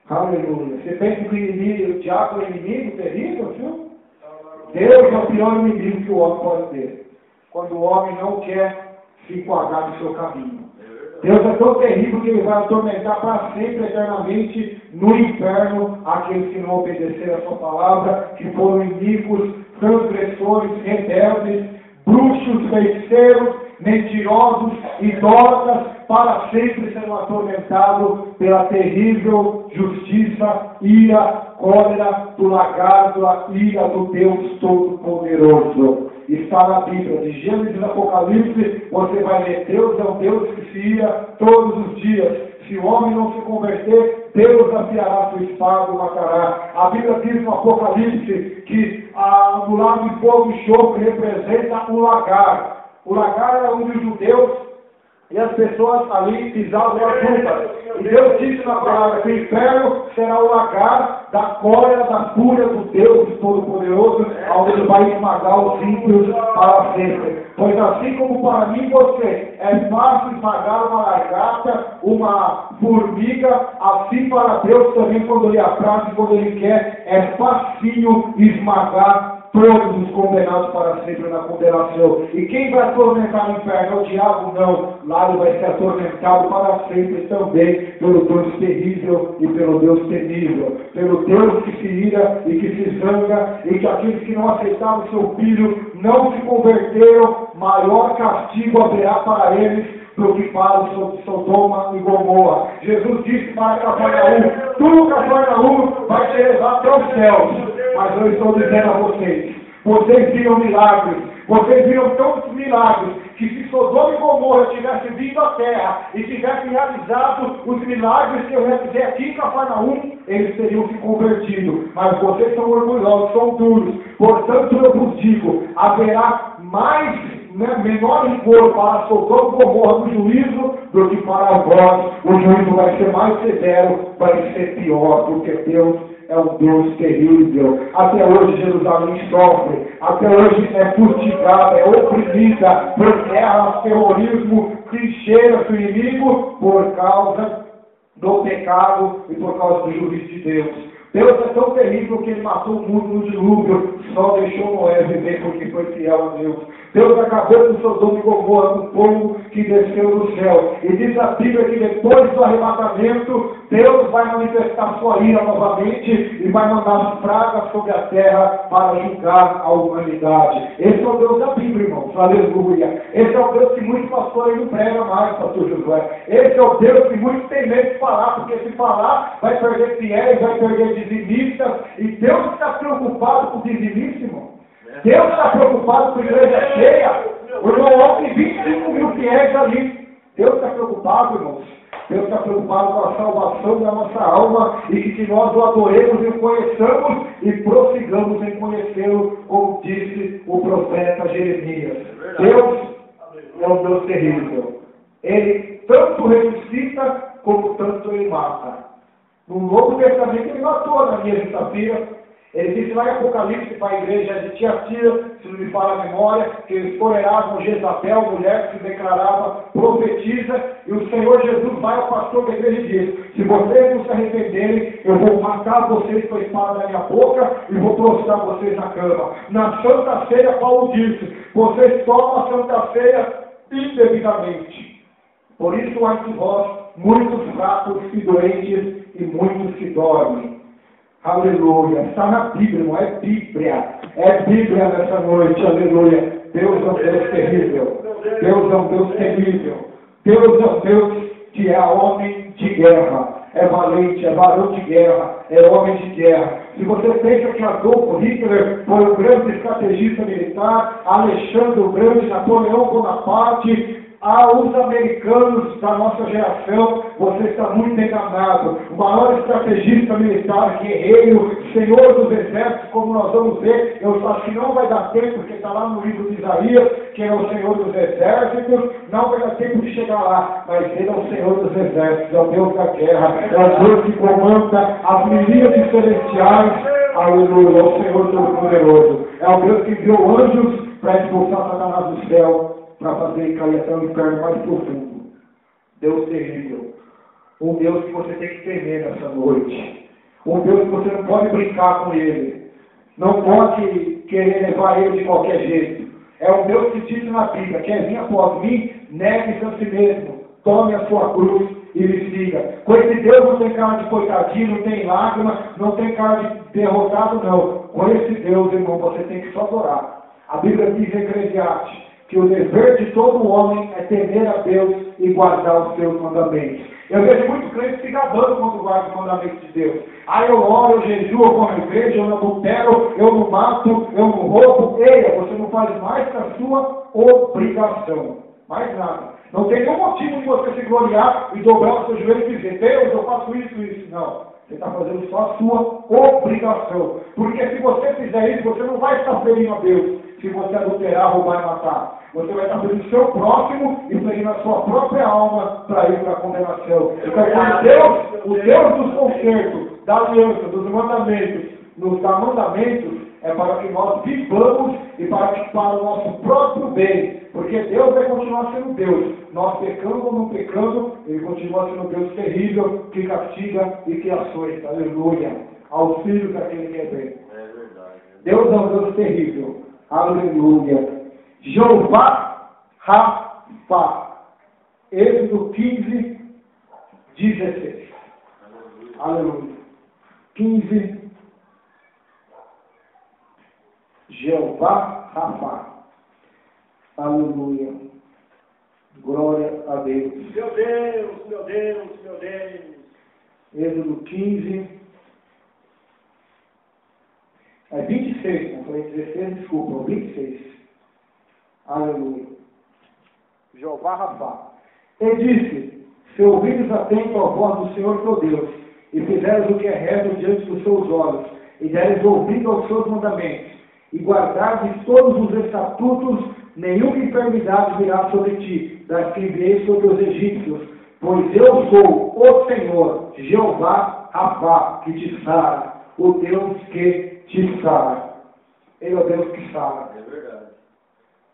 Aleluia. Você pensa que o inimigo, o diabo é o inimigo terrível, viu? Deus é o pior inimigo que o homem pode ter. Quando o homem não quer se enquadrar no seu caminho. Deus é tão terrível que Ele vai atormentar para sempre, eternamente, no inferno, aqueles que não obedeceram a sua palavra, que foram iníquos, transgressores, rebeldes, bruxos, feiticeiros, mentirosos, idólatras, para sempre serão atormentados pela terrível justiça, ira, cólera do lagarto, a ira do Deus Todo-Poderoso. Está na Bíblia, de Gênesis e Apocalipse, você vai ler, Deus é um Deus que se ira todos os dias. Se o homem não se converter, Deus afiará sua espada e o matará. A Bíblia diz no Apocalipse que no lago de fogo e enxofre representa um lagar. O lagar era onde os judeus E as pessoas ali pisavam as culpas. E Deus disse na palavra que o inferno será o lagar da cólera, da fúria do Deus Todo-Poderoso, onde ele vai esmagar os ímpios para sempre. Pois assim como para mim e você é fácil esmagar uma lagarta, uma formiga, assim para Deus também, quando ele apraz e quando ele quer, é facinho esmagar todos os condenados para sempre na condenação. E quem vai atormentar no inferno é o diabo? Não. Lá ele vai ser atormentado para sempre também pelo Deus terrível e pelo Deus temível. Pelo Deus que se ira e que se zanga, e que aqueles que não aceitaram o seu Filho não se converteram, maior castigo haverá para eles do que para os Sodoma e Gomorra. Jesus disse para Cafarnaum: tu, Cafarnaum, vai ser levado até os céus. Mas eu estou dizendo a vocês viram milagres, vocês viram tantos milagres, que se Sodoma e Gomorra tivessem vindo à terra e tivessem realizado os milagres que eu realizei aqui em Cafarnaum, eles teriam se convertido. Mas vocês são orgulhosos, são duros. Portanto, eu vos digo, haverá menor rigor para Sodoma e Gomorra no juízo do que para vós. O juízo vai ser mais severo, vai ser pior, porque Deus é um Deus terrível. Até hoje Jerusalém sofre, até hoje é fustigada, é oprimida por guerras, terrorismo, trincheiras do inimigo, por causa do pecado e por causa do juízo de Deus. Deus é tão terrível que ele matou o mundo no dilúvio, só deixou Noé viver porque foi fiel a Deus. Deus acabou com Sodoma e Gomorra, com o fogo que desceu do céu. E diz a Bíblia que depois do arrebatamento, Deus vai manifestar sua ira novamente e vai mandar pragas sobre a terra para julgar a humanidade. Esse é o Deus da Bíblia, irmãos. Aleluia. Esse é o Deus que muitos pastores não pregam mais, pastor Josué. Esse é o Deus que muitos têm medo de falar, porque se falar, vai perder fiéis, vai perder dizimistas. E Deus está preocupado com o dizimista, irmão. Deus está preocupado com a igreja cheia. O irmão ontem 25 mil fiéis ali. Deus está preocupado, irmãos. Deus está preocupado com a salvação da nossa alma e que nós o adoremos e o conheçamos e prossigamos em conhecê-lo, como disse o profeta Jeremias. Deus é um Deus terrível. Ele tanto ressuscita como tanto ele mata. No Novo Testamento ele matou na minha sexta-feira. Ele disse lá em Apocalipse para a igreja de Tiatira, se não me falha a memória, que eles toleravam Jezabel, mulher que se declarava profetiza, e o Senhor Jesus vai ao pastor da igreja e diz: se vocês não se arrependerem, eu vou matar vocês com a espada da minha boca e vou prostrar vocês na cama. Na Santa Ceia, Paulo disse: vocês tomam a Santa Ceia indevidamente. Por isso há entre vós muitos fracos e doentes e muitos que dormem. Aleluia. Está na Bíblia, não é Bíblia. É Bíblia nessa noite. Aleluia. Deus é um Deus terrível. Deus é um Deus terrível. Deus é um Deus que é homem de guerra. É valente, é varão de guerra, é homem de guerra. Se você pensa que Adolfo Hitler foi um grande estrategista militar, Alexandre o Grande, Napoleão Bonaparte, aos americanos da nossa geração, você está muito enganado. O maior estrategista militar, guerreiro, senhor dos exércitos, como nós vamos ver, eu acho que não vai dar tempo, porque está lá no livro de Isaías, que é o senhor dos exércitos, não vai dar tempo de chegar lá, mas ele é o senhor dos exércitos, é o Deus da guerra, é o Deus que comanda as miríades celestiais, aleluia, é o Senhor Todo-Poderoso, é o Deus que enviou anjos para expulsar Satanás do céu, para fazer cair até o inferno mais profundo. Deus terrível. Um Deus que você tem que temer nessa noite. Um Deus que você não pode brincar com ele. Não pode querer levar ele de qualquer jeito. É um Deus que diz na Bíblia: quer vir após mim, negue-se a si mesmo. Tome a sua cruz e me siga. Com esse Deus não tem cara de coitadinho, não tem lágrima, não tem cara de derrotado, não. Com esse Deus, irmão, você tem que só adorar. A Bíblia diz em Eclesiastes que o dever de todo homem é temer a Deus e guardar os seus mandamentos. Eu vejo muito crente se gabando quando guarda os mandamentos de Deus. Eu oro, eu jejuo, eu vou na igreja, eu não adultero, eu não mato, eu não roubo. Eia, você não faz mais que a sua obrigação. Mais nada. Não tem nenhum motivo de você se gloriar e dobrar os seus joelhos e dizer: Deus, eu faço isso e isso. Não. Você está fazendo só a sua obrigação. Porque se você fizer isso, você não vai estar ferindo a Deus. se você adulterar, roubar e matar. Você vai estar ferindo o seu próximo e ferindo a sua própria alma para ir para a condenação. Então, quando o Deus dos concertos, da aliança, dos mandamentos, nos dá mandamentos, é para que nós vivamos e para o nosso próprio bem. Porque Deus vai continuar sendo Deus. Nós pecando ou não pecando, Ele continua sendo Deus terrível, que castiga e que açoita. Aleluia. Aos filhos daquele que é bem. É verdade. Deus é um Deus terrível. Aleluia. Jeová Rafa. Êxodo 15, 16. Aleluia. 15. Jeová Rafa. Aleluia. Glória a Deus. Meu Deus, meu Deus, meu Deus. Êxodo 15. É 26, não falei 16, desculpa, 26. Aleluia. Jeová Rafa. E disse: se ouvides atento à voz do Senhor teu Deus, e fizeres o que é reto diante dos seus olhos, e deres ouvido aos seus mandamentos, e guardares todos os estatutos, nenhuma enfermidade virá sobre ti, das que enviei sobre os egípcios, pois eu sou o Senhor, Jeová Rafa, que te sara, o Deus que te sara. Ele é o Deus que sara. É verdade.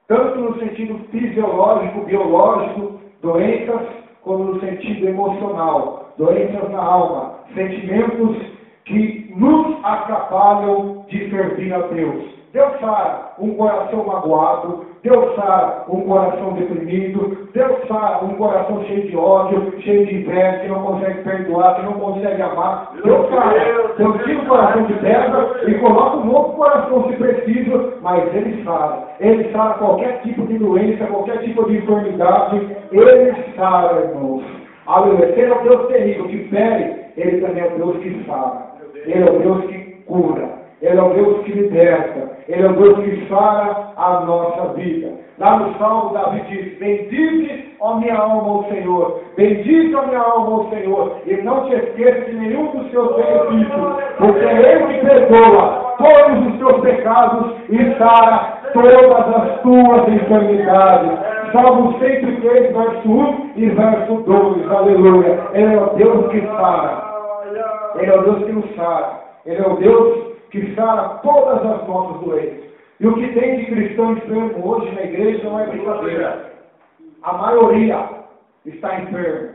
Tanto no sentido fisiológico, biológico, doenças, como no sentido emocional, doenças na alma, sentimentos que nos atrapalham de servir a Deus. Deus sara um coração magoado, Deus sara um coração deprimido, Deus sara um coração cheio de ódio, cheio de inveja, que não consegue perdoar, que não consegue amar. Deus sara. Deus tira o coração de pedra e coloca um novo coração se preciso, mas Ele sara. Ele sara qualquer tipo de doença, qualquer tipo de enfermidade. Ele sara, irmãos. Aleluia. Ele é o Deus terrível que fere, Ele também é o Deus que sara. Ele é o Deus que cura. Ele é o Deus que liberta. Ele é o Deus que sara a nossa vida. Lá no Salmo, Davi diz: bendize, ó minha alma, ao Senhor. Bendize, ó minha alma, ao Senhor. E não te esqueça de nenhum dos seus benefícios, porque Ele te perdoa todos os teus pecados e sara todas as tuas enfermidades. Salmo 103, verso 1 e verso 2. Aleluia. Ele é o Deus que sara. Ele é o Deus que nos sara. Ele é o Deus que sara todas as nossas doenças. E o que tem de cristão enfermo hoje na igreja não é brincadeira. A maioria está enfermo.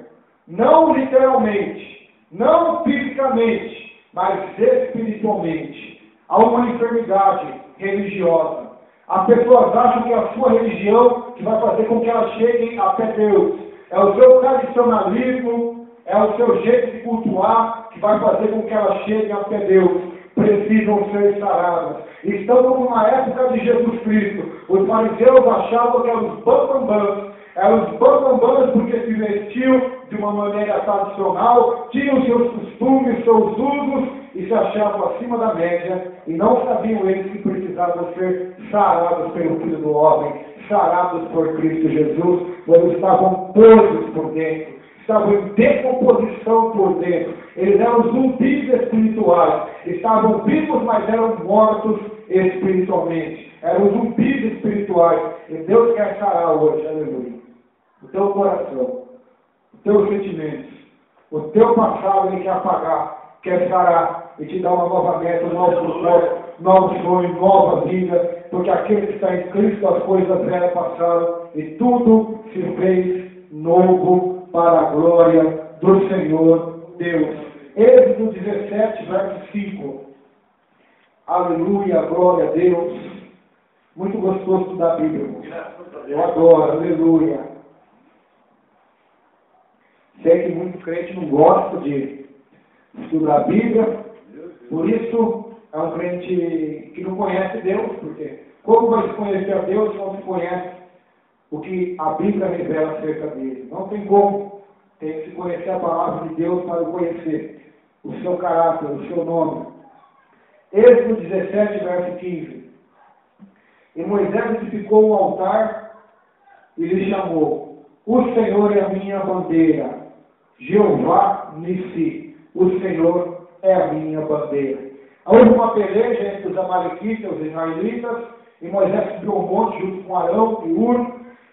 Não literalmente, não fisicamente, mas espiritualmente. Há uma enfermidade religiosa. As pessoas acham que é a sua religião que vai fazer com que elas cheguem até Deus. É o seu tradicionalismo, é o seu jeito de cultuar que vai fazer com que elas cheguem até Deus. Precisam ser saradas. Estamos numa época de Jesus Cristo. Os fariseus achavam que eram os bambambãs. Eram os bambambãs porque se vestiam de uma maneira tradicional, tinham seus costumes, seus usos e se achavam acima da média. E não sabiam eles que precisavam ser sarados pelo Filho do Homem, sarados por Cristo Jesus, pois estavam podres por dentro. Estavam em decomposição por dentro. Eles eram zumbis espirituais. Estavam vivos, mas eram mortos espiritualmente. Eram zumbis espirituais. E Deus quer sarar hoje, aleluia. O teu coração, os teus sentimentos, o teu passado Ele quer apagar, quer sarar e te dar uma nova meta, um novo propósito, novo sonho, nova vida. Porque aquele que está em Cristo, as coisas velhas passaram e tudo se fez novo para a glória do Senhor Deus. Êxodo 17, verso 5. Aleluia, glória a Deus. Muito gostoso estudar a Bíblia, irmão. Eu adoro, aleluia. Sei que muito crente não gosta de estudar a Bíblia, por isso é um crente que não conhece Deus, porque como vai se conhecer a Deus se não se conhece o que a Bíblia revela acerca dele? Não tem como. Tem que se conhecer a palavra de Deus para conhecer o seu caráter, o seu nome. Êxodo 17, verso 15. E Moisés edificou um altar e lhe chamou: o Senhor é a minha bandeira, Jeová Nissi, o Senhor é a minha bandeira. Houve uma peleja entre os amalequitas e os israelitas, E Moisés subiu ao monte junto com Arão e Hur,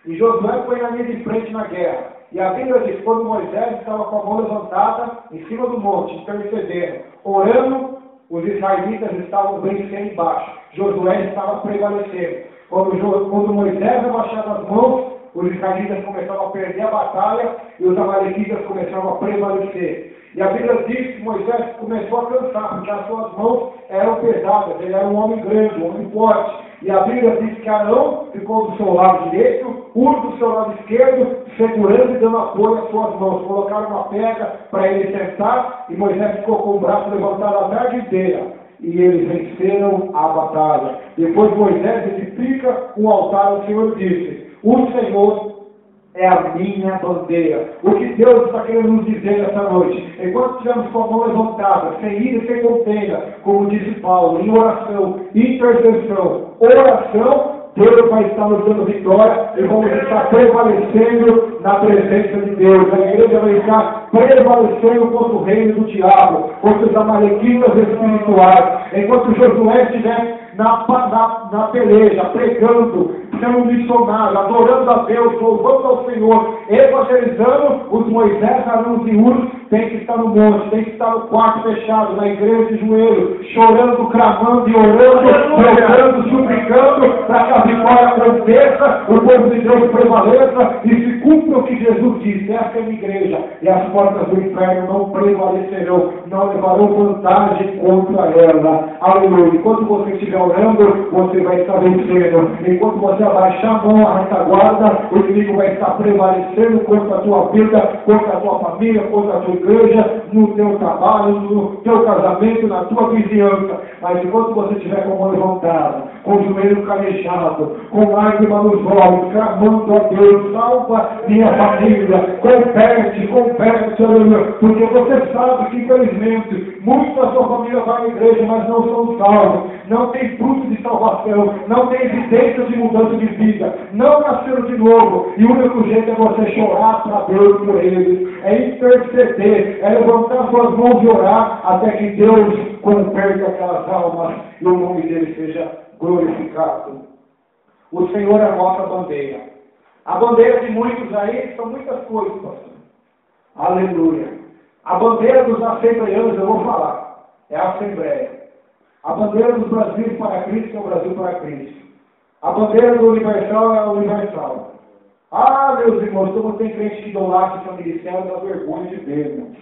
e Josué foi na linha de frente na guerra. E a Bíblia diz, quando Moisés estava com a mão levantada em cima do monte, intercedendo, orando, os israelitas estavam vencendo embaixo. Josué estava prevalecendo. Quando Moisés abaixava as mãos, os israelitas começavam a perder a batalha e os amalequitas começavam a prevalecer. E a Bíblia diz que Moisés começou a cansar, porque as suas mãos eram pesadas, ele era um homem grande, um homem forte. E a Bíblia diz que Arão ficou do seu lado direito, Hur do seu lado esquerdo, segurando e dando apoio às suas mãos. Colocaram uma pedra para ele sentar, e Moisés ficou com o braço levantado a tarde inteira. E eles venceram a batalha. Depois Moisés edifica um altar ao Senhor e disse, o Senhor é a minha bandeira. O que Deus está querendo nos dizer essa noite? Enquanto estivermos com a mão levantada, sem ira e sem contenda, como disse Paulo, em oração, intercessão, oração, Deus vai estar nos dando vitória e vamos estar prevalecendo na presença de Deus. A igreja vai estar prevalecendo contra o reino do diabo, contra os amalequitas espirituais. Enquanto Josué estiver na peleja, pregando, sendo um missionário, adorando a Deus, louvando ao Senhor, evangelizando, os Moisés, Arão e Hur tem que estar no monte, tem que estar no quarto fechado, na igreja de joelho, chorando, clamando e orando, rogando, suplicando, para que a vitória aconteça, o povo de Deus prevaleça e se cumpra o que Jesus disse. Essa é a minha igreja, e as portas do inferno não prevalecerão, não levarão vantagem contra ela. Aleluia. Enquanto você estiver orando, você vai estar vencendo. Enquanto você abaixar a mão, a retaguarda, o inimigo vai estar prevalecendo contra a tua vida, contra a tua família, contra a tua igreja, no teu trabalho, no teu casamento, na tua vizinhança. Mas enquanto você estiver com a mão levantada, com o joelho calejado, com lágrima nos olhos, clamando a Deus, salva minha família, compete, aleluia, porque você sabe que infelizmente muitos da sua família vai à igreja, mas não são salvos, não tem fruto de salvação, não tem evidência de mudança de vida, não nasceram de novo, e o único jeito é você chorar para Deus por eles, é interceder, é levantar suas mãos e orar até que Deus converte aquelas almas e o nome dele seja glorificado. O Senhor é a nossa bandeira. A bandeira de muitos aí são muitas coisas, pastor. Aleluia. A bandeira dos assembleianos, eu vou falar, é a Assembleia. A bandeira dos Brasil para Cristo é o Brasil para Cristo. A bandeira do Universal é a Universal. Ah, meus irmãos, como tem crente que idolatra seu ministério, dá vergonha de ver, irmãos.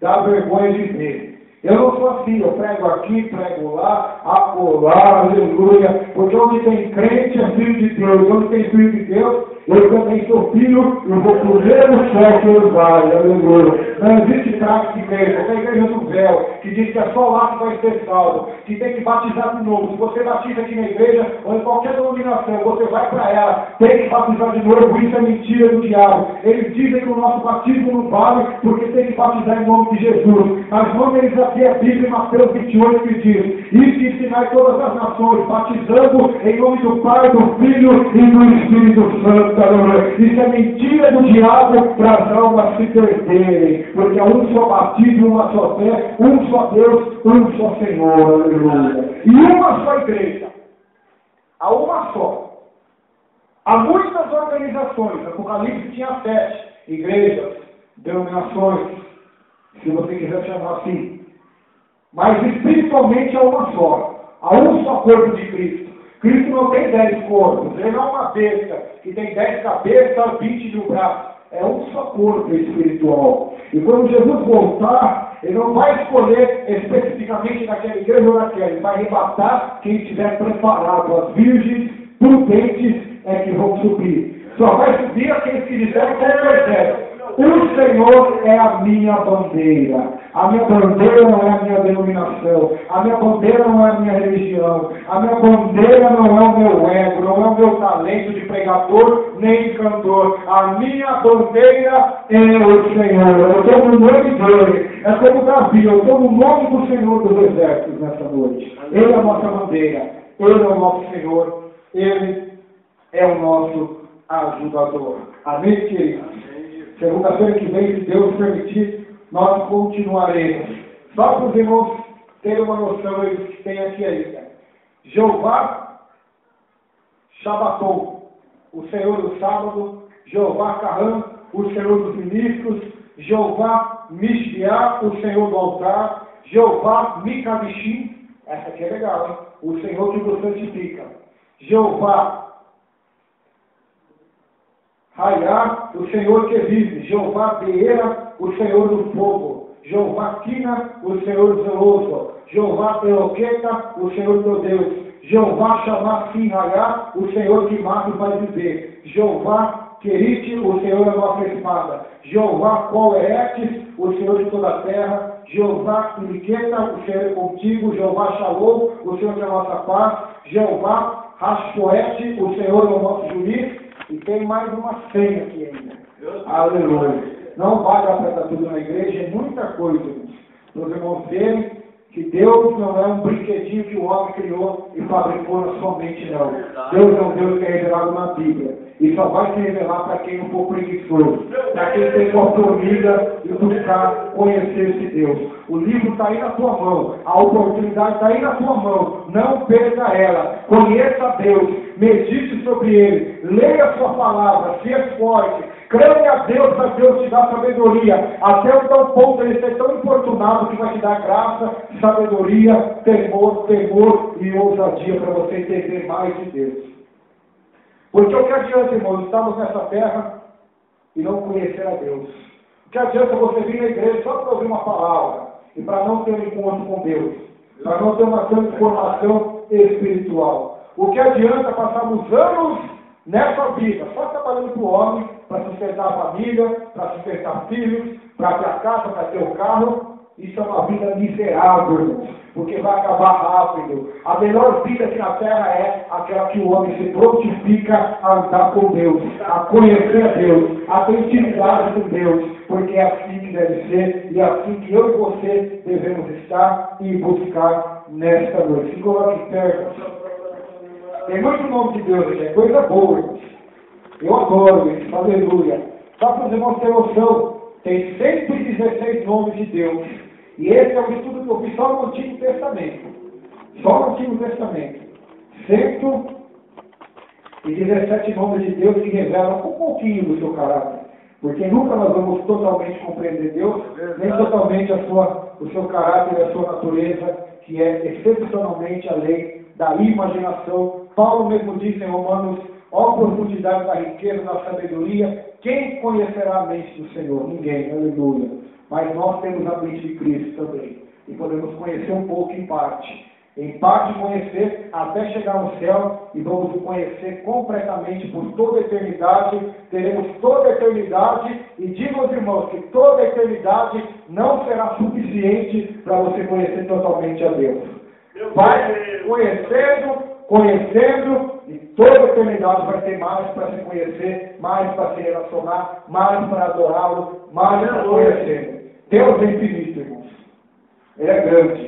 Dá vergonha de ver. Eu não sou assim, eu prego aqui, prego lá, acolá, aleluia. Porque onde tem crente é filho de Deus. Onde tem filho de Deus, eu também sou filho e vou pro mesmo céu que ele vai, aleluia. Não existe craque de igreja, é a igreja do véu, que diz que é só lá que vai ser salvo, que tem que batizar de novo. Se você batiza aqui na igreja ou em qualquer denominação, você vai para ela, tem que batizar de novo, isso é mentira do diabo. Eles dizem que o nosso batismo não vale, porque tem que batizar em nome de Jesus. Mas quando eles aqui é Bíblia em Mateus 28 que diz, isso ensinar todas as nações, batizando em nome do Pai, do Filho e do Espírito Santo. Isso é mentira do diabo para as almas se perderem, porque há um só batismo, uma só fé, um só Deus, um só Senhor, aleluia. E uma só igreja, há uma só. Há muitas organizações, Apocalipse tinha 7 igrejas, denominações, se você quiser chamar assim, mas espiritualmente há uma só, há um só corpo de Cristo. Cristo não tem 10 corpos, ele não é uma besta que tem 10 cabeças, 20 mil braços. É um só corpo espiritual. E quando Jesus voltar, ele não vai escolher especificamente naquela igreja ou naquela, ele vai arrebatar quem estiver preparado. As virgens prudentes é que vão subir. Só vai subir aqueles que disseram como Moisés. O Senhor é a minha bandeira. A minha bandeira não é a minha denominação. A minha bandeira não é a minha religião. A minha bandeira não é o meu ego, não é o meu talento de pregador nem de cantor. A minha bandeira é o Senhor. Eu estou no nome dele. É como Davi, eu estou no nome do Senhor dos Exércitos nessa noite. Ele é a nossa bandeira. Ele é o nosso Senhor. Ele é o nosso ajudador. Amém, queridos? Segunda-feira que vem, se Deus permitir, nós continuaremos. Só para os irmãos terem uma noção, eles que têm aqui ainda. Jeová Shabaton, o Senhor do sábado, Jeová Carrã, o Senhor dos ministros, Jeová Mishbiá, o Senhor do altar, Jeová Mikabishim, essa aqui é legal, hein? O Senhor que vos santifica, Jeová Raiá, o Senhor que vive, Jeová Beera, o Senhor do fogo, Jeová Quina, o Senhor zeloso, Jeová Eloqueta, o Senhor teu Deus, Jeová Shamá Sinhaiá, o Senhor que mata e vai viver, Jeová Querite, o Senhor é a nossa espada, Jeová Coeretes, o Senhor de toda a terra, Jeová Iliqueta, o Senhor é contigo, Jeová Shalom, o Senhor é a nossa paz, Jeová Rascoete, o Senhor é o nosso juiz. E tem mais uma senha aqui ainda. Aleluia. Não vai dar para estar tudo na igreja, é muita coisa, irmãos. Para os irmãos verem que Deus não é um brinquedinho que o homem criou e fabricou na sua mente, não. Deus é um Deus que é revelado na Bíblia. E só vai se revelar para quem não for preguiçoso, para quem tem compromisso e buscar conhecer esse Deus. O livro está aí na tua mão, a oportunidade está aí na tua mão. Não perca ela. Conheça Deus, medite sobre Ele, leia a sua palavra, se esforce, clame a Deus para Deus te dar sabedoria, até o tal ponto ele ser tão importunado que vai te dar graça, sabedoria, temor e ousadia para você entender mais de Deus. Porque o que adianta, irmãos, estamos nessa terra e não conhecer a Deus? O que adianta você vir na igreja só para ouvir uma palavra e para não ter um encontro com Deus, para não ter uma transformação espiritual? O que adianta passarmos anos nessa vida, só trabalhando para o homem, para sustentar a família, para sustentar filhos, para ter a casa, para ter o carro? Isso é uma vida miserável, irmãos, porque vai acabar rápido. A melhor vida aqui na terra é aquela que o homem se prontifica a andar com Deus, a conhecer a Deus, a ter intimidade com Deus, porque é assim que deve ser e é assim que eu e você devemos estar e buscar nesta noite. Se coloque perto. Tem muito nome de Deus aqui, é coisa boa, irmãos. Eu adoro isso, aleluia. Só para os irmãos terem noção, tem 116 nomes de Deus. E esse é o estudo que eu fiz só no Antigo Testamento. Só no Antigo Testamento. 117 nomes de Deus que revelam um pouquinho do seu caráter. Porque nunca nós vamos totalmente compreender Deus, nem totalmente o seu caráter e a sua natureza, que é excepcionalmente além da imaginação. Paulo mesmo diz em Romanos: ó profundidade da riqueza, da sabedoria, quem conhecerá a mente do Senhor? Ninguém, aleluia. Mas nós temos a mente de Cristo também. E podemos conhecer um pouco em parte. Em parte conhecer até chegar no céu e vamos o conhecer completamente por toda a eternidade. Teremos toda a eternidade e digo aos irmãos que toda a eternidade não será suficiente para você conhecer totalmente a Deus. Vai conhecendo e toda a eternidade vai ter mais para se conhecer, mais para se relacionar, mais para adorá-lo, mais para conhecer. Deus é infinito, irmãos. Ele é grande.